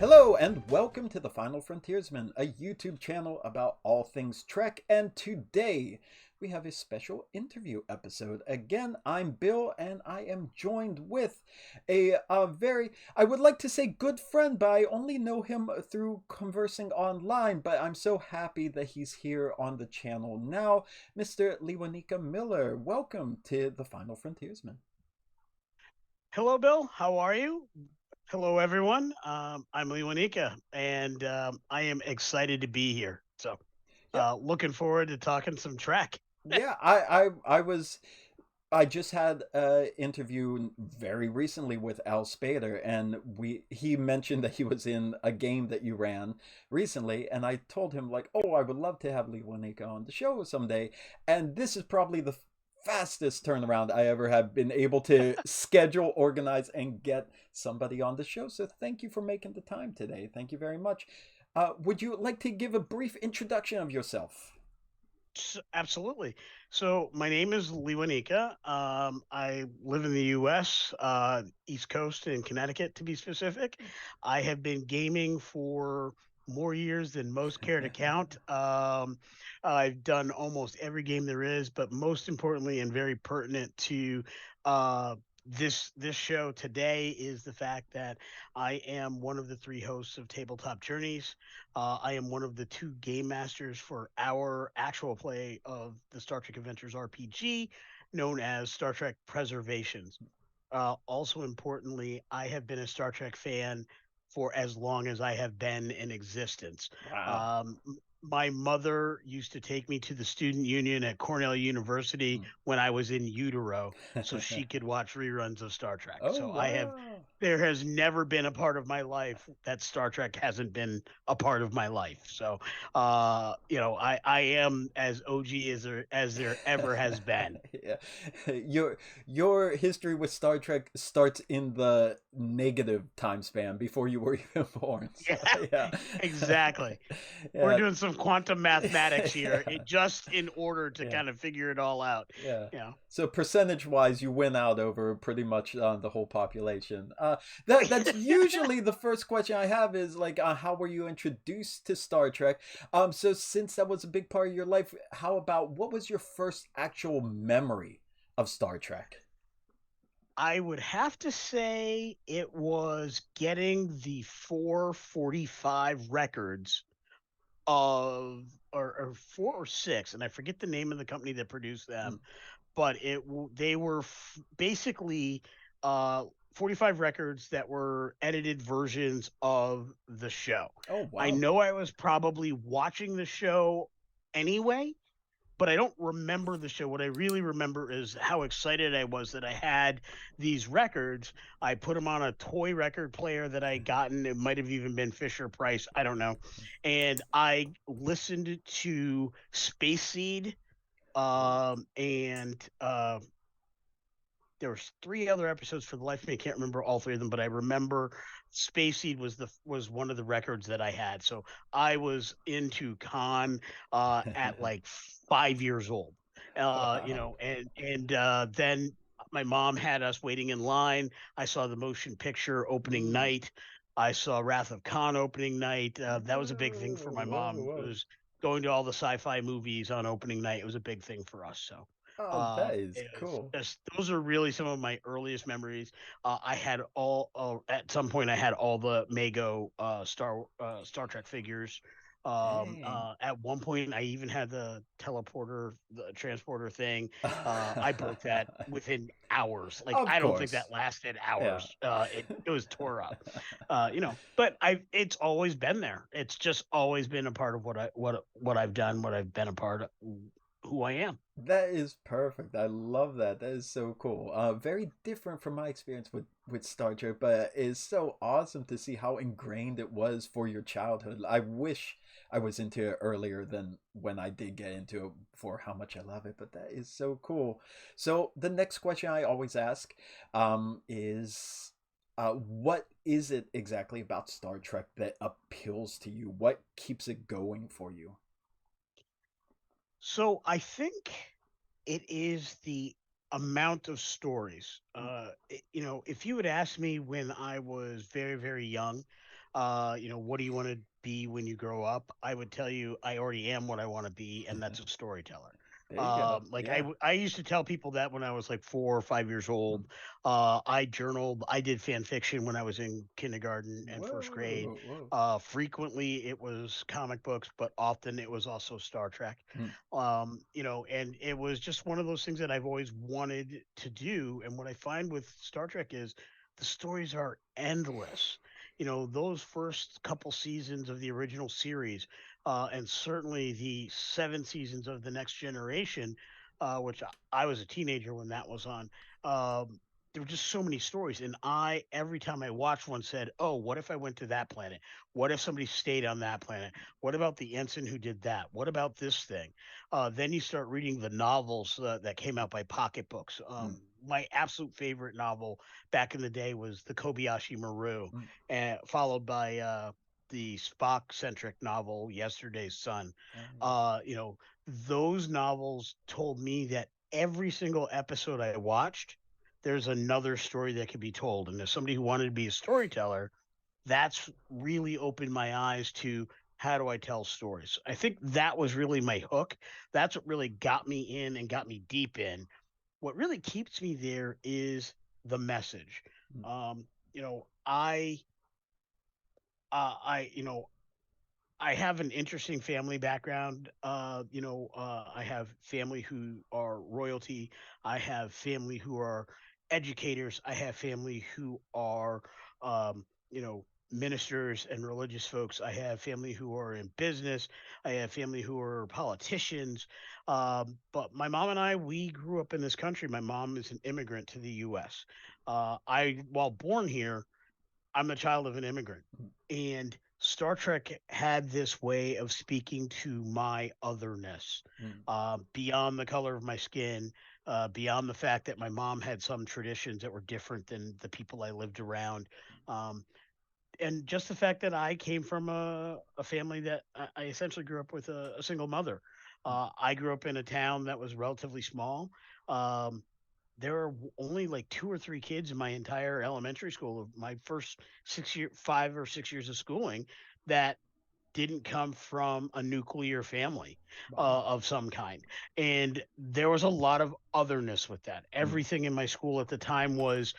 Hello and welcome to The Final Frontiersman, a YouTube channel about all things Trek. And today we have a special interview episode. Again, I'm Bill and I am joined with I would like to say good friend, but I only know him through conversing online. But I'm so happy that he's here on the channel now, Mr. Lewanika Miller. Welcome to The Final Frontiersman. Hello, Bill. How are you? Hello, everyone. I'm Lewanika, and I am excited to be here. So, Yeah, looking forward to talking some Trek. yeah. I just had an interview very recently with Al Spader, and he mentioned that he was in a game that you ran recently, and I told him like, oh, I would love to have Lee Wanika on the show someday, and this is probably the fastest turnaround I ever have been able to schedule, organize, and get somebody on the show. So thank you for making the time today. Thank you very much. Would you like to give a brief introduction of yourself? Absolutely. So, my name is Lewanika. I live in the U.S., East Coast in Connecticut, to be specific. I have been gaming for more years than most care to count. I've done almost every game there is, but most importantly and very pertinent to uh, this show today is the fact that I am one of the three hosts of Tabletop Journeys. I am one of the two game masters for our actual play of the Star Trek Adventures RPG, known as Star Trek Preservations. Also, importantly, I have been a Star Trek fan for as long as I have been in existence. Wow. My mother used to take me to the student union at Cornell University Hmm. when I was in utero so she could watch reruns of Star Trek. Oh So wow. there has never been a part of my life that Star Trek hasn't been a part of my life. So, I am as OG as there ever has been. Yeah. Your history with Star Trek starts in the negative time span before you were even born. So Yeah, yeah. exactly. We're Yeah. doing some quantum mathematics here, Yeah. just in order to Yeah. kind of figure it all out. Yeah. You know, So percentage wise, you win out over pretty much the whole population. That's usually the first question I have is like, how were you introduced to Star Trek? So since that was a big part of your life, how about what was your first actual memory of Star Trek? I would have to say it was getting the 445 records of or four or six, and I forget the name of the company that produced Mm. them, but they were basically uh 45 records that were edited versions of the show. Oh I wow. know I was probably watching the show anyway, but I don't remember the show. What I really remember is how excited I was that I had these records. I put them on a toy record player that I gotten. It might have even been Fisher Price. I don't know. And I listened to Space Seed, and there was three other episodes. For the life of me, I can't remember all three of them, but I remember Space Seed was one of the records that I had. So I was into Khan at like 5 years old. Wow. Then my mom had us waiting in line. I saw the motion picture opening Mm. night. I saw Wrath of Khan opening night. That was a big thing for Whoa, my whoa, mom. It whoa. was going to all the sci-fi movies on opening night. It was a big thing for us. So Oh, that is it's cool. just those are really some of my earliest memories. I had all at some point I had all the Mego Star Trek figures. Dang. At one point, I even had the transporter thing. I broke that within hours. Like Of I don't think that course. lasted Yeah. hours. It was tore up. But it's always been there. It's just always been a part of what I've done, what I've been a part of, who I am. That is perfect. I love that. That is so cool. Very different from my experience with Star Trek, but it's so awesome to see how ingrained it was for your childhood. I wish I was into it earlier than when I did get into it for how much I love it, but that is so cool. So the next question I always ask is what is it exactly about Star Trek that appeals to you? What keeps it going for you? So I think it is the amount of stories. If you had asked me when I was very, very young, What do you want to be when you grow up? I would tell you, I already am what I want to be, and that's a storyteller. There you go. Like Yeah. I used to tell people that when I was like 4 or 5 years Mm. old. I journaled. I did fan fiction when I was in kindergarten and first grade. Whoa, whoa. Frequently it was comic books, but often it was also Star Trek. Mm, And it was just one of those things that I've always wanted to do. And what I find with Star Trek is the stories are endless. Those first couple seasons of the original series, and certainly the 7 seasons of the Next Generation, which I was a teenager when that was on. Um, there were just so many stories, and I every time I watched one said, "Oh, what if I went to that planet? What if somebody stayed on that planet? What about the ensign who did that? What about this thing?" Then you start reading the novels that came out by Pocketbooks. mm, My absolute favorite novel back in the day was the Kobayashi Maru, mm. followed by the Spock centric novel Yesterday's Sun. Oh, yeah. Uh, you know, those novels told me that every single episode I watched, there's another story that could be told. And as somebody who wanted to be a storyteller, that's really opened my eyes to how do I tell stories. I think that was really my hook. That's what really got me in and got me deep in. What really keeps me there is the message. Mm, Um, you know, I, I have an interesting family background. I have family who are royalty. I have family who are educators. I have family who are, um, you know, ministers and religious folks. I have family who are in business. I have family who are politicians. But my mom and I, we grew up in this country. My mom is an immigrant to the U.S. While born here, I'm the child of an immigrant. mm, And Star Trek had this way of speaking to my otherness, mm, beyond the color of my skin, beyond the fact that my mom had some traditions that were different than the people I lived around. Um, and just the fact that I came from a family that I essentially grew up with a single mother. mm. I grew up in a town that was relatively small. Um, there were only like 2 or 3 kids in my entire elementary school of my first 6 year, 5 or 6 years of schooling that didn't come from a nuclear family Wow. of some kind. And there was a lot of otherness with that. Mm, Everything in my school at the time was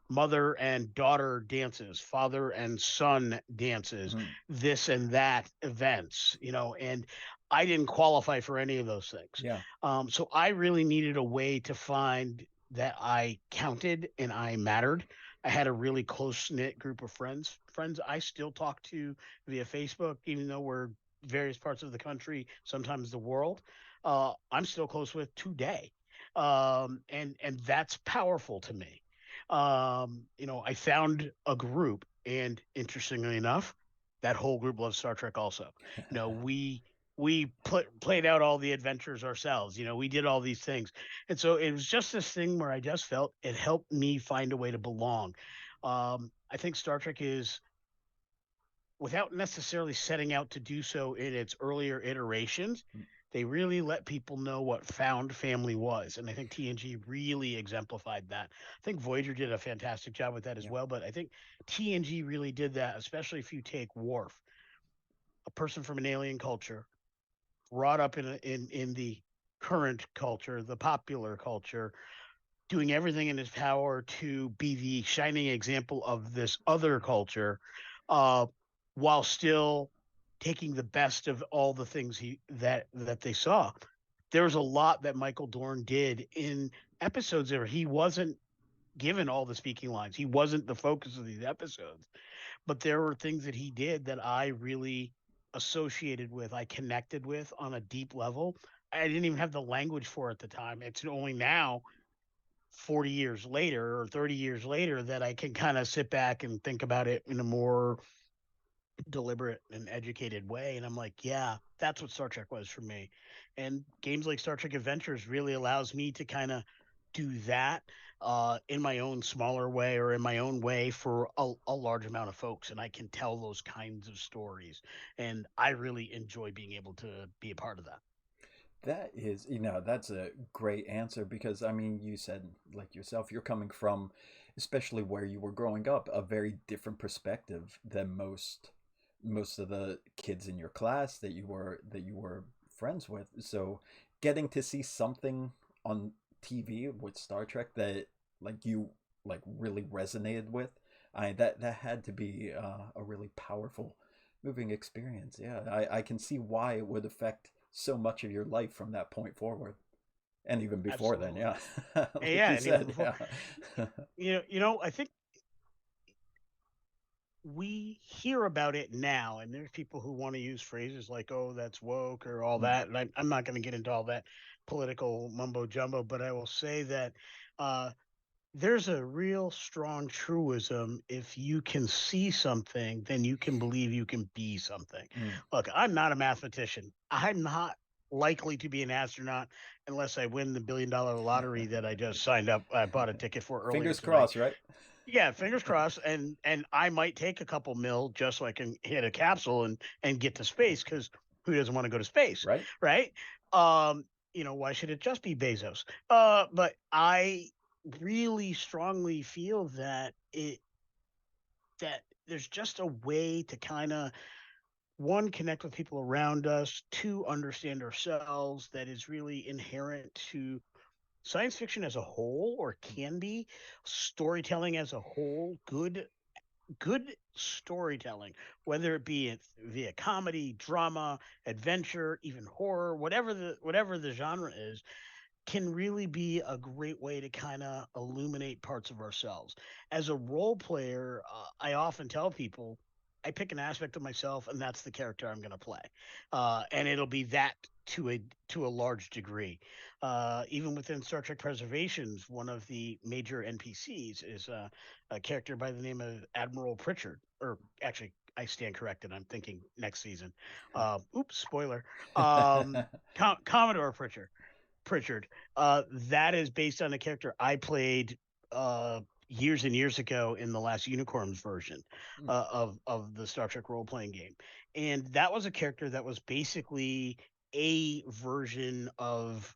mother and daughter dances, father and son dances, mm. this and that events, and I didn't qualify for any of those things. Yeah. So I really needed a way to find that I counted and I mattered. I had a really close knit group of friends I still talk to via Facebook, even though we're various parts of the country, sometimes the world. I'm still close with today, and that's powerful to me. I found a group, and interestingly enough, that whole group loves Star Trek. Also, we played out all the adventures ourselves. We did all these things, and so it was just this thing where I just felt it helped me find a way to belong. I think Star Trek is, without necessarily setting out to do so in its earlier iterations, Mm, they really let people know what found family was. And I think TNG really exemplified that. I think Voyager did a fantastic job with that as yeah. well, but I think TNG really did that, especially if you take Worf, a person from an alien culture, brought up in the current culture, the popular culture, doing everything in his power to be the shining example of this other culture, uh, while still taking the best of all the things that they saw. There was a lot that Michael Dorn did in episodes where he wasn't given all the speaking lines. He wasn't the focus of these episodes, but there were things that he did that I really associated with, I connected with on a deep level. I didn't even have the language for it at the time. It's only now 40 years later or 30 years later that I can kind of sit back and think about it in a more deliberate and educated way. And I'm like, yeah, that's what Star Trek was for me. And games like Star Trek Adventures really allows me to kind of do that in my own smaller way or in my own way for a large amount of folks. And I can tell those kinds of stories. And I really enjoy being able to be a part of that. That is, that's a great answer because I mean, you said like yourself, you're coming from, especially where you were growing up, a very different perspective than most of the kids in your class that you were friends with. So, getting to see something on TV with Star Trek that you really resonated with, that had to be a really powerful, moving experience. Yeah, I can see why it would affect so much of your life from that point forward, and even before then. Absolutely. Yeah, And like yeah, you and even said. before, Yeah. I think we hear about it now, and there's people who want to use phrases like, "Oh, that's woke" or all Mm, that. And I'm not going to get into all that political mumbo jumbo, but I will say that uh, there's a real strong truism. If you can see something, then you can believe you can be something. mm. Look, I'm not a mathematician. I'm not likely to be an astronaut unless I win the $1 billion lottery that I just signed up. I bought a ticket for earlier Fingers tonight. crossed, right? Yeah, fingers crossed, and I might take a couple mil just so I can hit a capsule and get to space, because who doesn't want to go to space, Right. right? Why should it just be Bezos? But I really strongly feel that there's just a way to kind of, one, connect with people around us, two, understand ourselves, that is really inherent to science fiction as a whole, or can be storytelling as a whole. Good storytelling, whether it be via comedy, drama, adventure, even horror, whatever the genre is, can really be a great way to kind of illuminate parts of ourselves. As a role player, I often tell people I pick an aspect of myself, and that's the character I'm going to play, and it'll be that to a large degree. Even within Star Trek Preservations, one of the major NPCs is a character by the name of Admiral Pritchard, or actually, I stand corrected. I'm thinking next season. Oops, spoiler. Commodore Pritchard. That is based on a character I played years and years ago in the last Unicorns version Mm, of the Star Trek role playing game, and that was a character that was basically a version of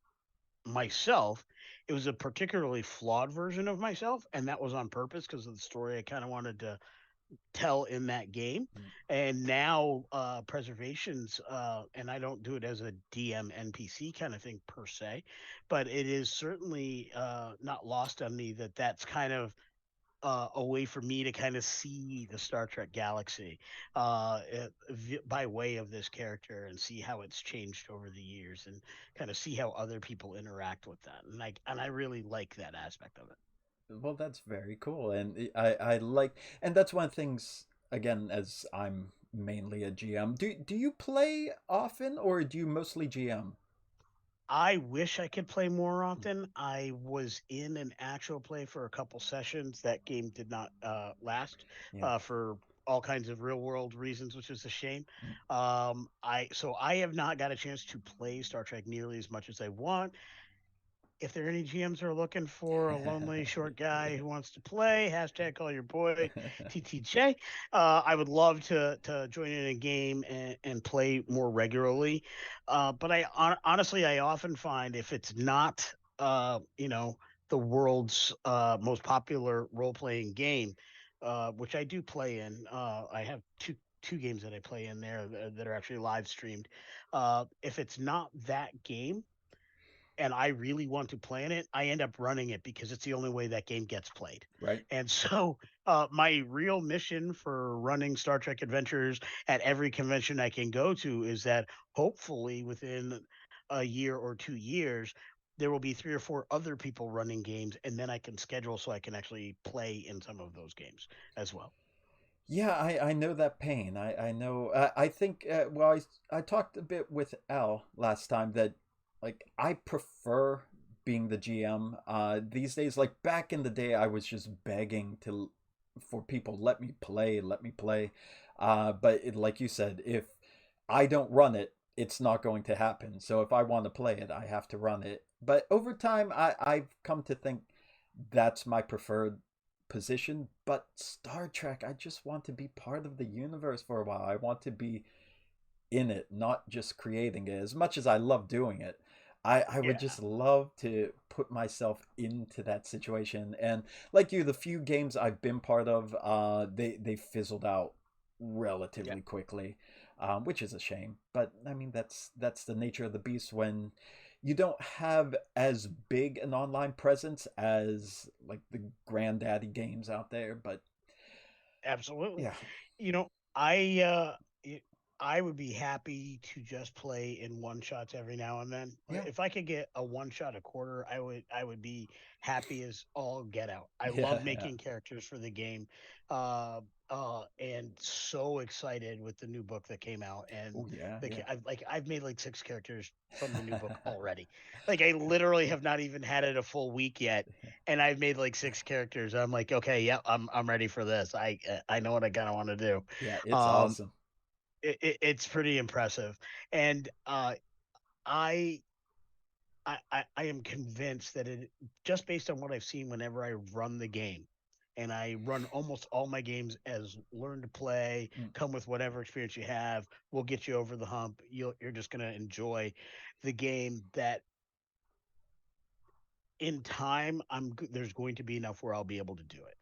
myself. It was a particularly flawed version of myself, and that was on purpose because of the story I kind of wanted to tell in that game. mm. And now preservations, and I don't do it as a DM NPC kind of thing per se, but it is certainly not lost on me that that's kind of a way for me to kind of see the Star Trek galaxy by way of this character, and see how it's changed over the years, and kind of see how other people interact with that. And I really like that aspect of it. Well, that's very cool, and I like, and that's one of the things. Again, as I'm mainly a GM, do you play often, or do you mostly GM? I wish I could play more often. I was in an actual play for a couple sessions. That game did not last Yeah. for all kinds of real world reasons, which is a shame. Mm. I have not got a chance to play Star Trek nearly as much as I want. If there are any GMs who are looking for a lonely short guy who wants to play, hashtag call your boy TTJ. I would love to join in a game and play more regularly. But honestly, I often find if it's not, the world's most popular role playing game, which I do play in. I have two games that I play in there that are actually live streamed. If it's not that game, and I really want to play in it, I end up running it because it's the only way that game gets played. Right. And so, my real mission for running Star Trek adventures at every convention I can go to is that hopefully within a year or 2 years, there will be three or four other people running games, and then I can schedule so I can actually play in some of those games as well. Yeah, I know that pain. I know. I think. Well, I talked a bit with Al last time that, like, I prefer being the GM. These days, like back in the day, I was just begging for people let me play, let me play. But like you said, if I don't run it, it's not going to happen. So if I want to play it, I have to run it. But over time, I've come to think that's my preferred position. But Star Trek, I just want to be part of the universe for a while. I want to be in it, not just creating it, as much as I love doing it. I would Yeah. just love to put myself into that situation. And like you, the few games I've been part of, they fizzled out Yeah. relatively quickly, which is a shame. But I mean, that's the nature of the beast when you don't have as big an online presence as like the granddaddy games out there. But Absolutely. yeah, You know, I would be happy to just play in one shots every now and then. yeah, If I could get a one shot a quarter, I would be happy as all get out. I yeah, love yeah. making characters for the game. And so excited with the new book that came out, and Oh yeah, yeah. I've made like six characters from the new book already. Like I literally have not even had it a full week yet, and I've made like six characters. I'm like, okay, yeah, I'm ready for this. I know what I kind of want to do. Yeah, it's Um, awesome. it's pretty impressive, and I. I am convinced that it just based on what I've seen whenever I run the game, and I run almost all my games as learn to play, Mm. come with whatever experience you have, we'll get you over the hump. You're just going to enjoy the game. That in time there's going to be enough where I'll be able to do it,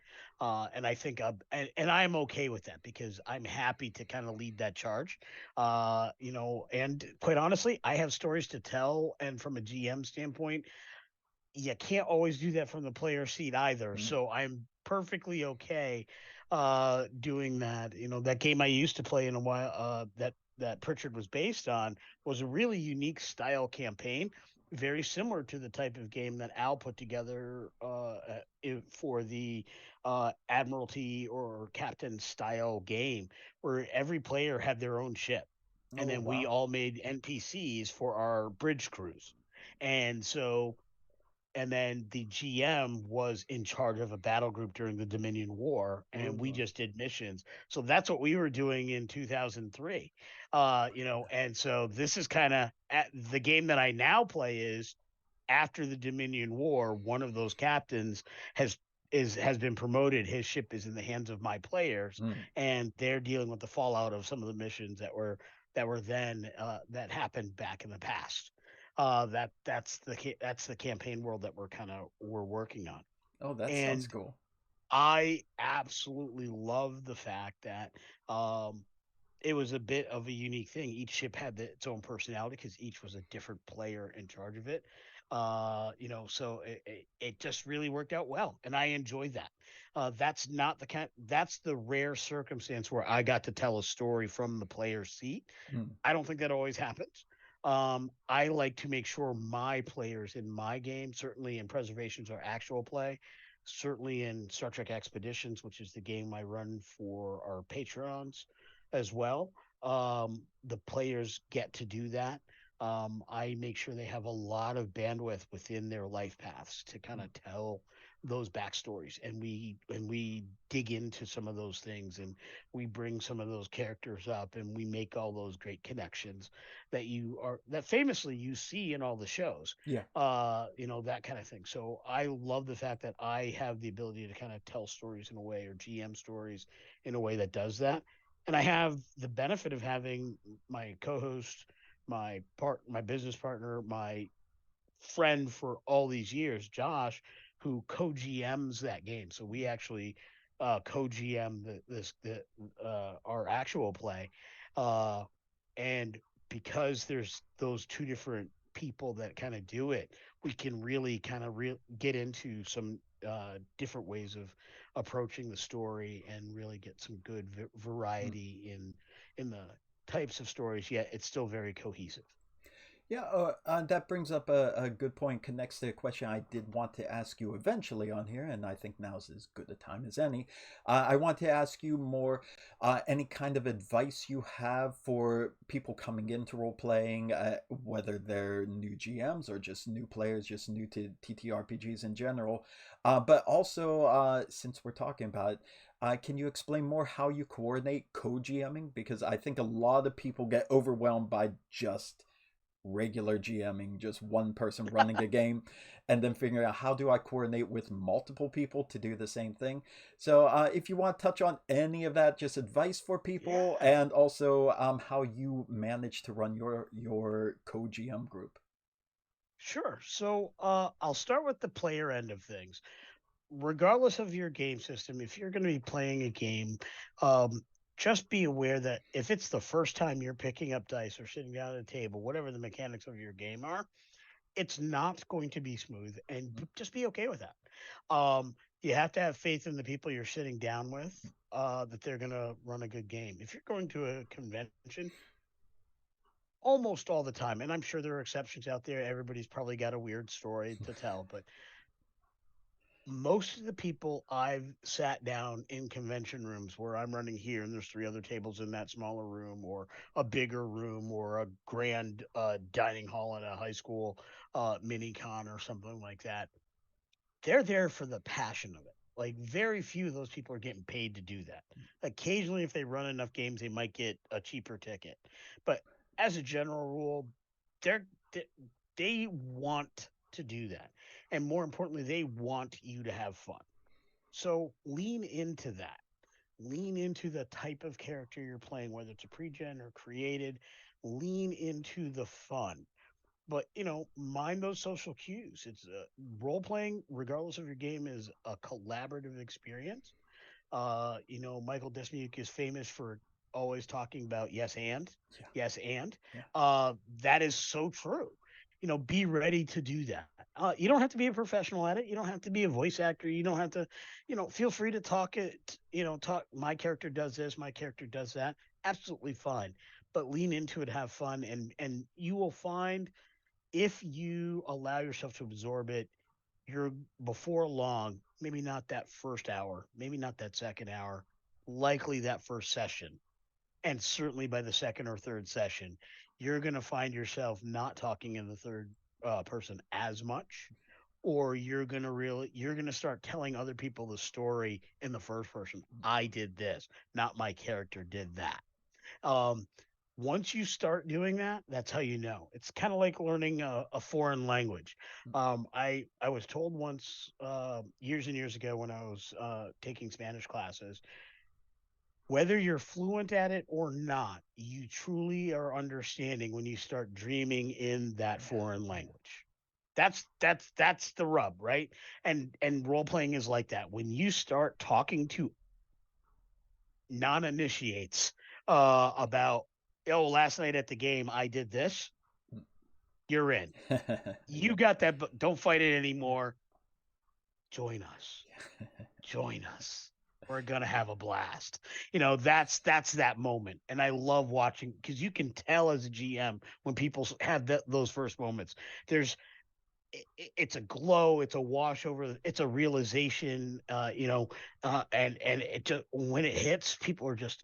and I think and I'm okay with that because I'm happy to kind of lead that charge, and quite honestly I have stories to tell, and from a GM standpoint you can't always do that from the player seat either. Mm. So I'm perfectly okay doing that. That game I used to play in a while that Pritchard was based on was a really unique style campaign, very similar to the type of game that Al put together for the Admiralty or Captain style game, where every player had their own ship. And Oh then we wow. all made NPCs for our bridge crews. And so and then the GM was in charge of a battle group during the Dominion War, and we Oh. just did missions. So that's what we were doing in 2003. And so this is kind of the game that I now play is after the Dominion War. One of those captains has has been promoted. His ship is in the hands of my players, Mm. and they're dealing with the fallout of some of the missions that were then that happened back in the past. That's the campaign world that we're working on, Oh, that sounds and cool. I absolutely love the fact that um, it was a bit of a unique thing. Each ship had its own personality because each was a different player in charge of it. So it just really worked out well, and I enjoyed that. That's not the kind. That's the rare circumstance where I got to tell a story from the player's seat. Mm. I don't think that always happens. I like to make sure my players in my game, certainly in Preservations or actual play, certainly in Star Trek Expeditions, which is the game I run for our patrons as well. The players get to do that. I make sure they have a lot of bandwidth within their life paths to kind Mm. of tell those backstories, and we dig into some of those things, and we bring some of those characters up, and we make all those great connections that famously you see in all the shows, Yeah. that kind of thing. So I love the fact that I have the ability to kind of tell stories in a way, or GM stories in a way that does that. And I have the benefit of having my co-host, my business partner, my friend for all these years, Josh, who co-GMs that game. So we actually co-GM our actual play, uh, and because there's those two different people that kind of do it, we can really kind of get into some different ways of approaching the story and really get some good Mm. variety in the types of stories. Yet it's still very cohesive. Yeah, that brings up a good point. Connects to a question I did want to ask you eventually on here, and I think now's as good a time as any. I want to ask you more any kind of advice you have for people coming into role playing, whether they're new GMs or just new players, just new to TTRPGs in general. But also, since we're talking about it, can you explain more how you coordinate co-GMing? Because I think a lot of people get overwhelmed by just regular GMing, just one person running a game, and then figuring out how do I coordinate with multiple people to do the same thing. So, if you want to touch on any of that, just advice for people, Yeah. and also how you manage to run your co GM group. Sure. So I'll start with the player end of things. Regardless of your game system, if you're going to be playing a game, um, just be aware that if it's the first time you're picking up dice or sitting down at a table, whatever the mechanics of your game are, it's not going to be smooth, and just be okay with that. You have to have faith in the people you're sitting down with, that they're going to run a good game. If you're going to a convention, almost all the time, and I'm sure there are exceptions out there. Everybody's probably got a weird story to tell, but most of the people I've sat down in convention rooms where I'm running here, and there's three other tables in that smaller room, or a bigger room, or a grand dining hall in a high school mini con or something like that. They're there for the passion of it. Like, very few of those people are getting paid to do that. Occasionally, if they run enough games, they might get a cheaper ticket. But as a general rule, they're they, they want to do that. And more importantly, they want you to have fun. So lean into that. Lean into the type of character you're playing, whether it's a pre-gen or created. Lean into the fun, but mind those social cues. It's role playing, regardless of your game, is a collaborative experience. Michael Desmuke is famous for always talking about yes and, Yeah, yes and. yeah. That is so true. Be ready to do that. You don't have to be a professional at it. You don't have to be a voice actor. You don't have to, feel free to talk it. Talk. My character does this. My character does that. Absolutely fine. But lean into it. Have fun, and you will find, if you allow yourself to absorb it, you're, before long, maybe not that first hour, maybe not that second hour, likely that first session. And certainly by the second or third session, you're going to find yourself not talking in the third person as much, or you're going to start telling other people the story in the first person. I did this, not my character did that. um, Once you start doing that, that's how you know. It's kind of like learning a foreign language. I was told once, years and years ago, when I was taking Spanish classes, whether you're fluent at it or not, you truly are understanding when you start dreaming in that foreign language. That's the rub, right? And role playing is like that. When you start talking to non-initiates about, oh, last night at the game I did this, you're in. Yeah. You got that, but don't fight it anymore. Join us. Join us. We're gonna have a blast. That's that moment, and I love watching, because you can tell as a GM when people have those first moments. There's it's a glow, it's a wash over, it's a realization, and it just, when it hits, people are just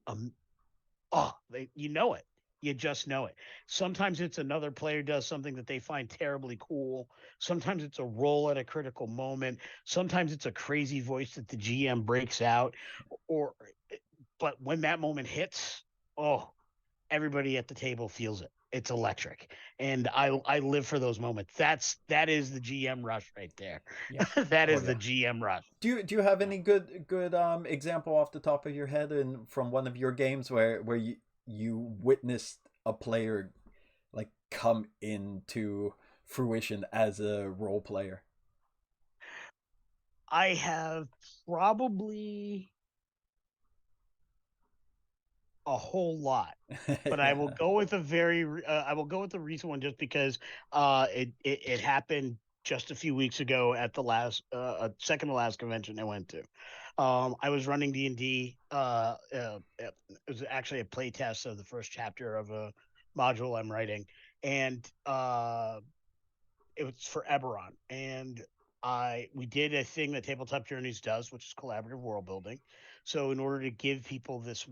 oh, you know it. You just know it. Sometimes it's another player does something that they find terribly cool. Sometimes it's a roll at a critical moment. Sometimes it's a crazy voice that the GM breaks out. Or, but when that moment hits, oh, everybody at the table feels it. It's electric, and I live for those moments. That is the GM rush right there. Yeah. That Oh is yeah. the GM rush. Do you have Yeah. any good example off the top of your head and from one of your games where you witnessed a player like come into fruition as a role player? I have probably a whole lot, but I will Yeah. go with I will go with the recent one, just because it happened just a few weeks ago at the last second to last convention I went to. I was running D&D. It was actually a play test of the first chapter of a module I'm writing, and it was for Eberron, and I we did a thing that Tabletop Journeys does, which is collaborative world building. So in order to give people this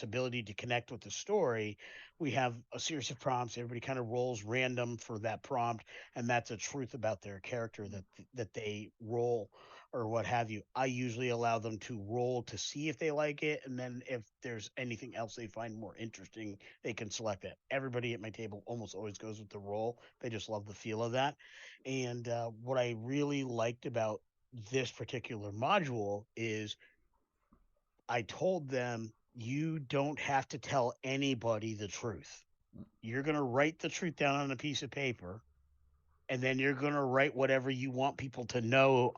ability to connect with the story, we have a series of prompts. Everybody kind of rolls random for that prompt, and that's a truth about their character that they roll, or what have you. I usually allow them to roll to see if they like it, and then if there's anything else they find more interesting, they can select it. Everybody at my table almost always goes with the roll. They just love the feel of that. And what I really liked about this particular module is, I told them, you don't have to tell anybody the truth. You're going to write the truth down on a piece of paper, and then you're going to write whatever you want people to know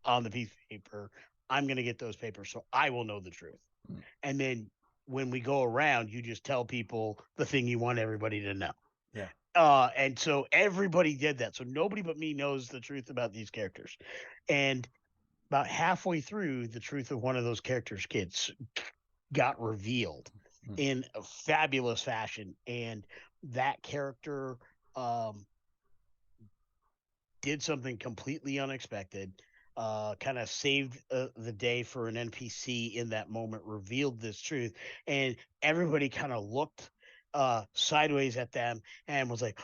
on the piece of paper. I'm going to get those papers, so I will know the truth. Mm. And then when we go around, you just tell people the thing you want everybody to know. Yeah. And so everybody did that. So nobody but me knows the truth about these characters. And about halfway through, the truth of one of those characters' kids got revealed Mm. in a fabulous fashion. And that character um, did something completely unexpected, kind of saved the day for an NPC in that moment, revealed this truth, and everybody kind of looked sideways at them and was like,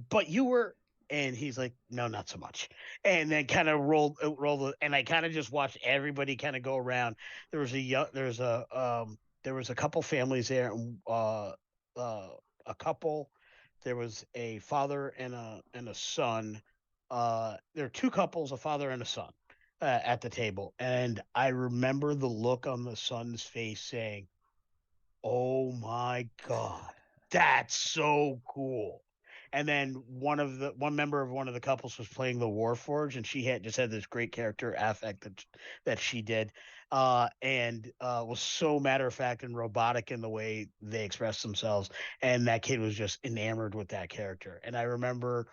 but you were, and he's like, no, not so much, and then kind of rolled, and I kind of just watched everybody kind of go around. There was a young, there was a couple families there, uh, a couple. There was a father and a son. There are two couples, a father and a son, at the table, and I remember the look on the son's face saying, "Oh my god, that's so cool." And then one member of one of the couples was playing the Warforged, and she had just had this great character affect that she did, and was so matter of fact and robotic in the way they expressed themselves, and that kid was just enamored with that character. And I remember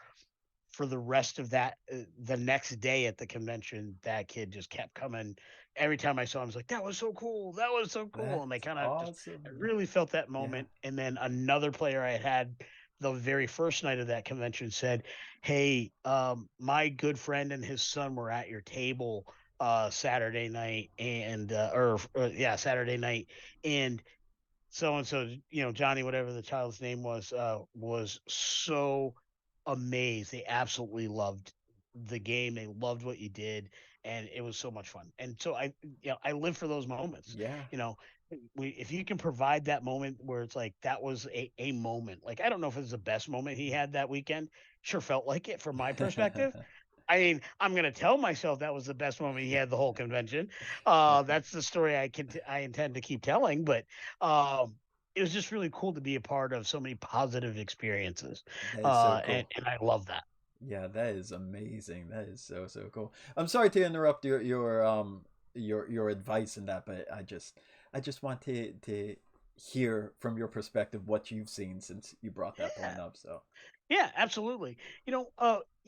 for the rest of the next day at the convention, that kid just kept coming. Every time I saw him, I was like, that was so cool, that was so cool. And I That's kind of just, I awesome. really felt that Yeah. moment. And then another player I had the very first night of that convention said, hey, my good friend and his son were at your table Saturday night, and or yeah, Saturday night, and so and so, Johnny, whatever the child's name was so amazed. They absolutely loved the game. They loved what you did, and it was so much fun. And so I live for those moments. Yeah. You know, if you can provide that moment where it's like that was a moment. Like I don't know if it was the best moment he had that weekend. Sure felt like it from my perspective. I mean, I'm gonna tell myself that was the best moment he had the whole convention. That's the story I intend to keep telling. But it was just really cool to be a part of so many positive experiences, That is so and cool. I love that. Yeah, that is amazing. That is so so cool. I'm sorry to interrupt your advice in that, but I just want to hear from your perspective what you've seen since you brought that Yeah, point up. So yeah, absolutely.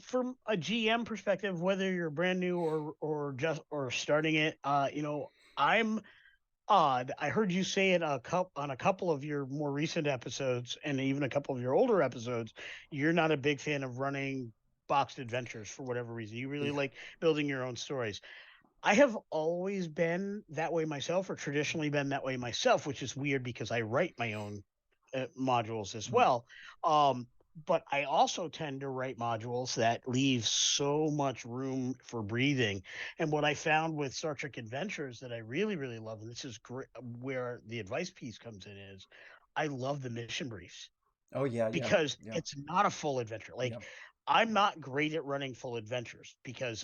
From a GM perspective, whether you're brand new or starting it, I'm odd. I heard you say it on a couple of your more recent episodes, and even a couple of your older episodes. You're not a big fan of running boxed adventures for whatever reason. You really yeah. like building your own stories. I have always been that way myself, or traditionally been that way myself, which is weird because I write my own modules as Mm. well. But I also tend to write modules that leave so much room for breathing. And what I found with Star Trek Adventures that I really, really love, and this is great, where the advice piece comes in, is I love the mission briefs Oh yeah, yeah, because yeah, it's not a full adventure. Like yeah, I'm not great at running full adventures because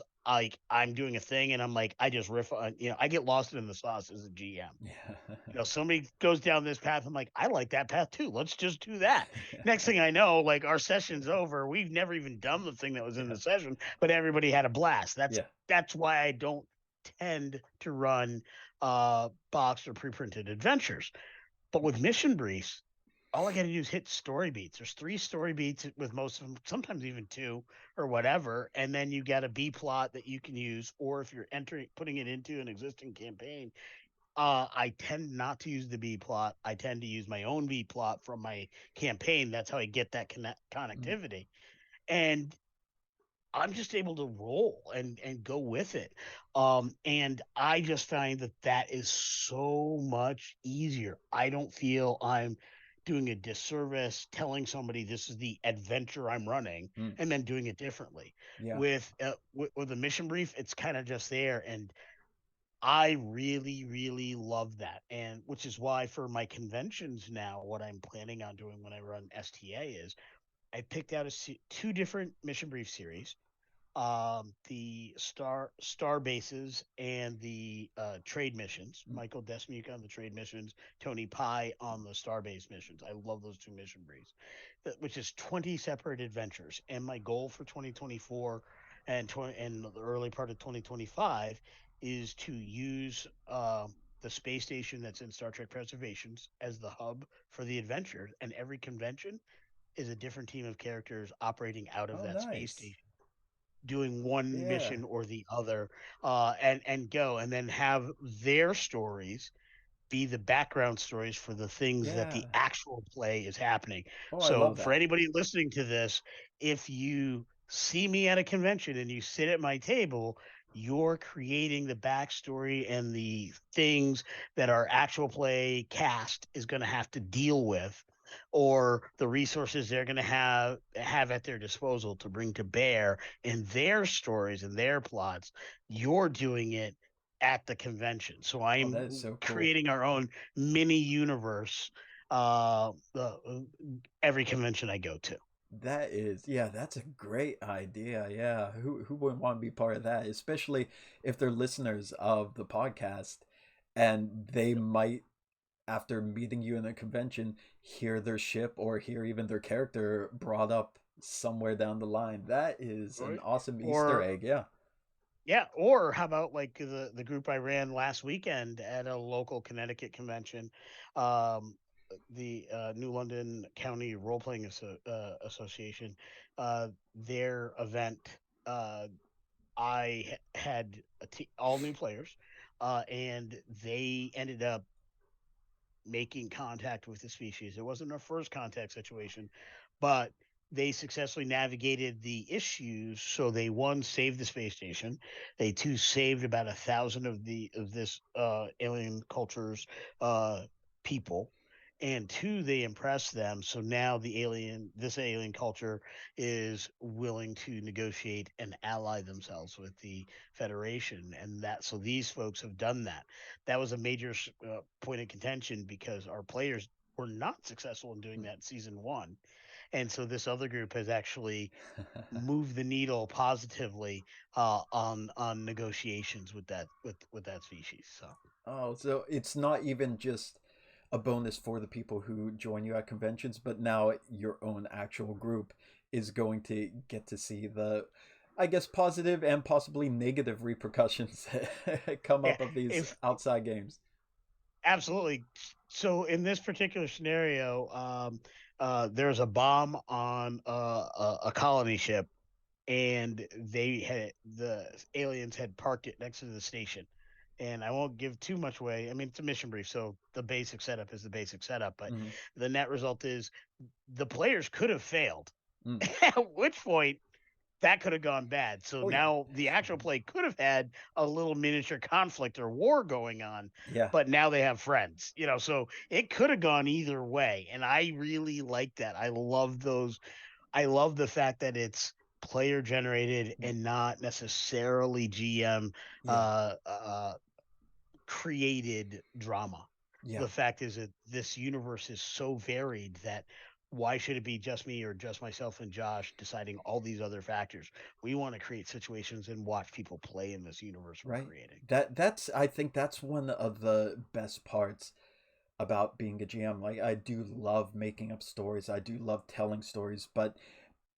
I'm doing a thing and I'm like I just riff on, I get lost in the sauce as a GM. yeah. Somebody goes down this path. I'm like, I like that path too. Let's just do that. Next thing I know, like our session's over. We've never even done the thing that was in Yeah, the session, but everybody had a blast. That's yeah. that's why I don't tend to run boxed or pre-printed adventures. But with mission briefs, all I got to do is hit story beats. There's three story beats with most of them, sometimes even two or whatever. And then you got a B plot that you can use, or if you're putting it into an existing campaign, I tend not to use the B plot. I tend to use my own B plot from my campaign. That's how I get that Mm. connectivity. And I'm just able to roll and go with it. And I just find that that is so much easier. I don't feel I'm doing a disservice telling somebody this is the adventure I'm running Mm. and then doing it differently. Yeah. With a mission brief, it's kind of just there, and I really, really love that. And which is why for my conventions now, what I'm planning on doing when I run STA is I picked out two different mission brief series. the star bases and the trade missions. Mm. Michael Desmuka on the trade missions, Tony Pye on the star base missions. I love those two mission briefs, which is 20 separate adventures. And my goal for 2024 and the early part of 2025 is to use the space station that's in Star Trek Preservations as the hub for the adventure. And every convention is a different team of characters operating out of Oh, that space nice. station, doing one Yeah. mission or the other, and go, and then have their stories be the background stories for the things that Yeah. the actual play is happening. Oh, I So love for that. anybody listening to this, if you see me at a convention and you sit at my table, you're creating the backstory and the things that our actual play cast is going to have to deal with, or the resources they're going to have at their disposal to bring to bear in their stories and their plots. You're doing it at the convention. So Oh, that I'm is so cool. creating our own mini universe, every convention I go to. That is, yeah, that's a great idea. Yeah, who wouldn't want to be part of that, especially if they're listeners of the podcast and they might, after meeting you in a convention, hear their ship or hear even their character brought up somewhere down the line. That is an Right. awesome Easter Or egg. Yeah. yeah, or how about like the group I ran last weekend at a local Connecticut convention, um, the New London County Role Playing Association, their event. Uh, had all new players, and they ended up making contact with the species. It wasn't a first contact situation, but they successfully navigated the issues. So they, one, saved the space station. They, two, saved about 1,000 of this alien culture's uh, people. And two, they impressed them. So now this alien culture is willing to negotiate and ally themselves with the Federation. And that, so these folks have done that. That was a major point of contention because our players were not successful in doing that in season one, and so this other group has actually moved the needle positively on negotiations with that species. So Oh, so it's not even just a bonus for the people who join you at conventions, but now your own actual group is going to get to see the, I guess, positive and possibly negative repercussions that come yeah, up of these if outside games. absolutely. So in this particular scenario, there's a bomb on a colony ship, and the aliens had parked it next to the station. And I won't give too much away. I mean, it's a mission brief, so the basic setup is the basic setup. But Mm-hmm. the net result is the players could have failed. Mm. At which point that could have gone bad. So Oh yeah, now the actual play could have had a little miniature conflict or war going on, yeah, but now they have friends, so it could have gone either way. And I really like that. I love those. I love the fact that it's player generated mm, and not necessarily GM yeah, uh, uh, created drama. yeah. The fact is that this universe is so varied that why should it be just me or just myself and Josh deciding all these other factors? We want to create situations and watch people play in this universe we're Right. creating. That's I think that's one of the best parts about being a GM. Like I do love making up stories. I do love telling stories, but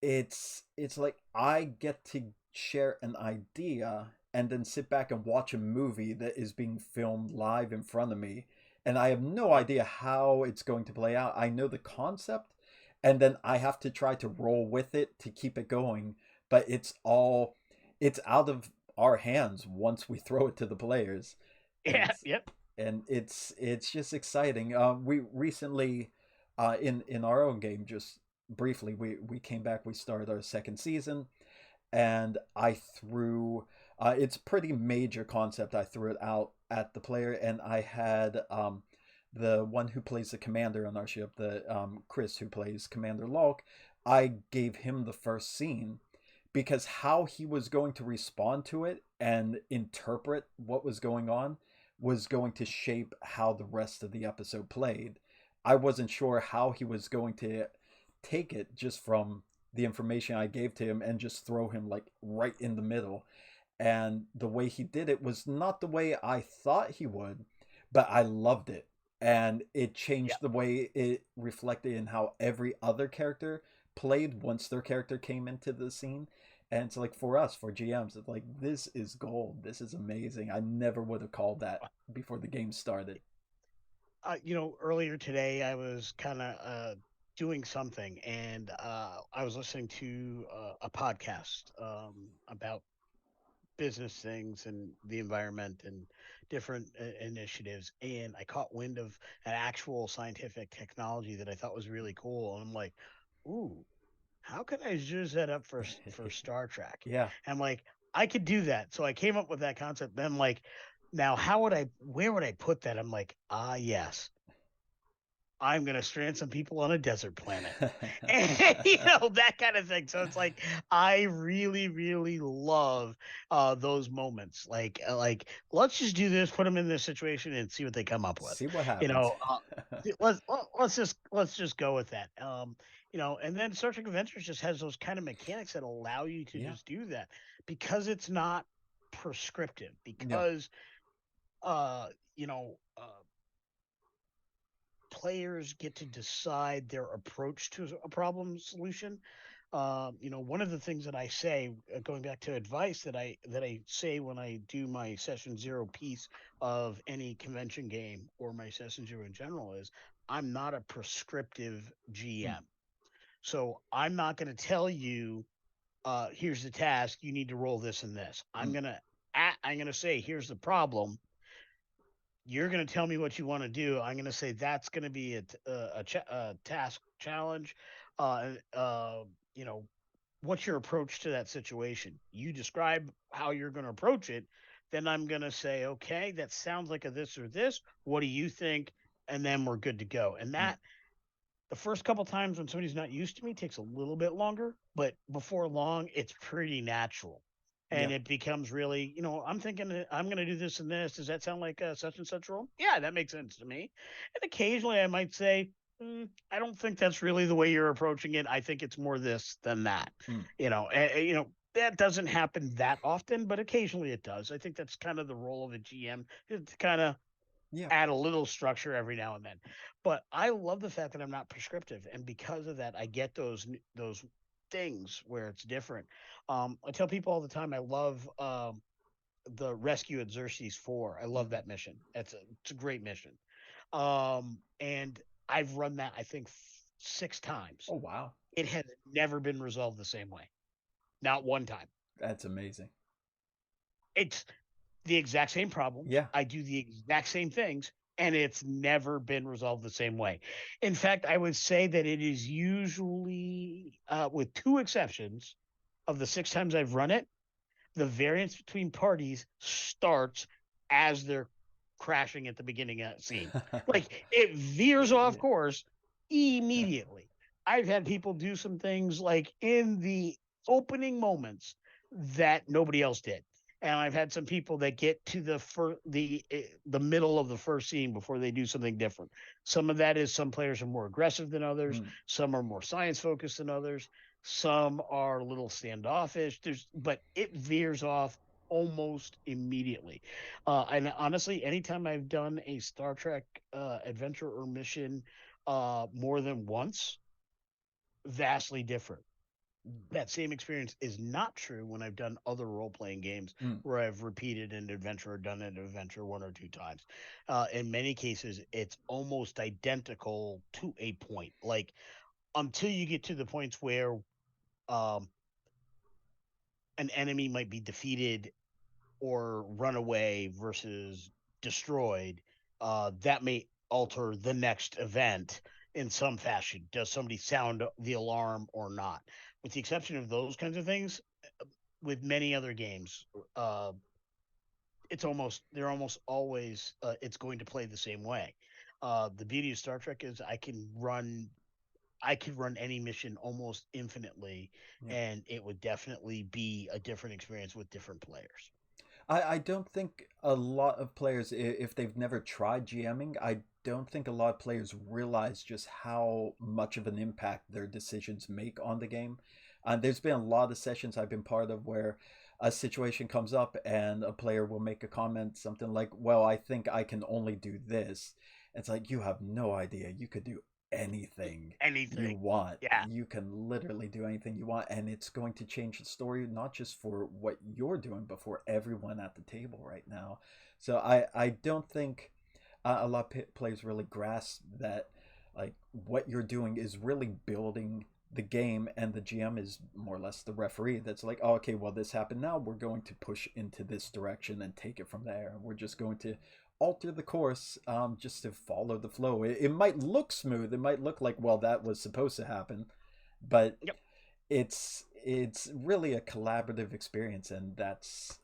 it's like I get to share an idea and then sit back and watch a movie that is being filmed live in front of me, and I have no Yep. idea how it's going to play out. I know the concept, and then I have to try to roll with it to keep it going, but it's out of our hands once we throw it to the players. and Yeah. Yep. it's just exciting. We recently, in our own game, just briefly, we came back. We started our second season, and I threw. It's pretty major concept. I threw it out at the player, and I had the one who plays the commander on our ship, the Chris who plays Commander Locke. I gave him the first scene because how he was going to respond to it and interpret what was going on was going to shape how the rest of the episode played. I wasn't sure how he was going to take it just from the information I gave to him and just throw him like right in the middle. And the way he did it was not the way I thought he would, but I loved it. And it Yeah. changed the way it reflected in how every other character played once their character came into the scene. And it's like for us, for GMs, it's like this is gold. This is amazing. I never would have called that before the game started. Earlier today I was kind of doing something, and I was listening to a podcast about business things and the environment and different initiatives, and I caught wind of an actual scientific technology that I thought was really cool, and I'm like, ooh, how can I use that up for Star Trek? Yeah. And I'm like, I could do that. So I came up with that concept. Then like, now where would I put that? I'm like, ah, yes, I'm gonna strand some people on a desert planet. And that kind of thing. So it's like I really, really love those moments. Like let's just do this, put them in this situation, and see what they come up with. See what You happens. know, let's just go with that. And then Star Trek Adventures just has those kind of mechanics that allow you to Yeah. just do that because it's not prescriptive. Yeah. Because uh, you know. Players get to decide their approach to a problem solution. One of the things that I say, going back to advice that I say when I do my session zero piece of any convention game or my session zero in general is I'm not a prescriptive Mm, GM. So I'm not going to tell you, here's the task, you need to roll this and this. mm, I'm gonna say, here's the problem, you're going to tell me what you want to do. I'm going to say that's going to be a task challenge. Uh, uh, you know, what's your approach to that situation? You describe how you're going to approach it. Then I'm going to say, okay, that sounds like a this or this. What do you think? And then we're good to go. And mm. that the first couple times when somebody's not used to me takes a little bit longer, but before long, it's pretty natural. Yeah. And it becomes really, I'm thinking I'm going to do this and this. Does that sound like such and such role? Yeah, that makes sense to me. And occasionally I might say, I don't think that's really the way you're approaching it. I think it's more this than that. Mm. That doesn't happen that often, but occasionally it does. I think that's kind of the role of a GM, is to kind of Yeah. add a little structure every now and then. But I love the fact that I'm not prescriptive, and because of that, I get those things where it's different. I tell people all the time I love the rescue at Xerxes 4. I love Hmm. that mission. It's a great mission. And I've run that I think 6 times. Oh wow. It has never been resolved the same way. Not one time. That's amazing. It's the exact same problems. Yeah. I do the exact same things, and it's never been resolved the same way. In fact, I would say that it is usually, with two exceptions, of the 6 times I've run it, the variance between parties starts as they're crashing at the beginning of that scene. Like it veers off Yeah. course immediately. I've had people do some things like in the opening moments that nobody else did. And I've had some people that get to the middle of the first scene before they do something different. Some of that is some players are more aggressive than others, Mm. some are more science focused than others, some are a little standoffish. But it veers off almost immediately. And honestly, anytime I've done a Star Trek adventure or mission more than once, vastly different. That same experience is not true when I've done other role playing games Mm. where I've repeated an adventure or done an adventure one or two times. In many cases, it's almost identical to a point. Like until you get to the points where um, an enemy might be defeated or run away versus destroyed, that may alter the next event in some fashion. Does somebody sound the alarm or not? With the exception of those kinds of things, with many other games, uh, they're almost always it's going to play the same way. The beauty of Star Trek is I could run any mission almost infinitely, Yeah. and it would definitely be a different experience with different players. I don't think a lot of players, if they've never tried GMing, I don't think a lot of players realize just how much of an impact their decisions make on the game. And there's been a lot of sessions I've been part of where a situation comes up and a player will make a comment, something like, "Well, I think I can only do this." It's like you have no idea. You could do anything you Anything. want. Yeah. You can literally do anything you want, and it's going to change the story not just for what you're doing, but for everyone at the table right now. So I don't think a lot of players really grasp that like what you're doing is really building the game, and the GM is more or less the referee that's like, oh, okay, well, this happened, now we're going to push into this direction and take it from there. We're just going to alter the course, just to follow the flow. It might look smooth, it might look like, well, that was supposed to happen, but Yep. it's really a collaborative experience, and that's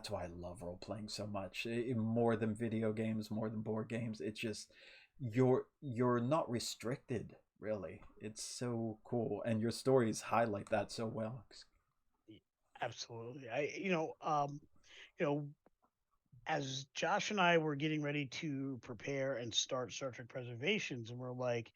why I love role playing so much. More than video games, more than board games, it's just you're not restricted, really. It's so cool, and your stories highlight that so well. Absolutely. You know, as Josh and I were getting ready to prepare and start Star Trek Preservations, and we're like,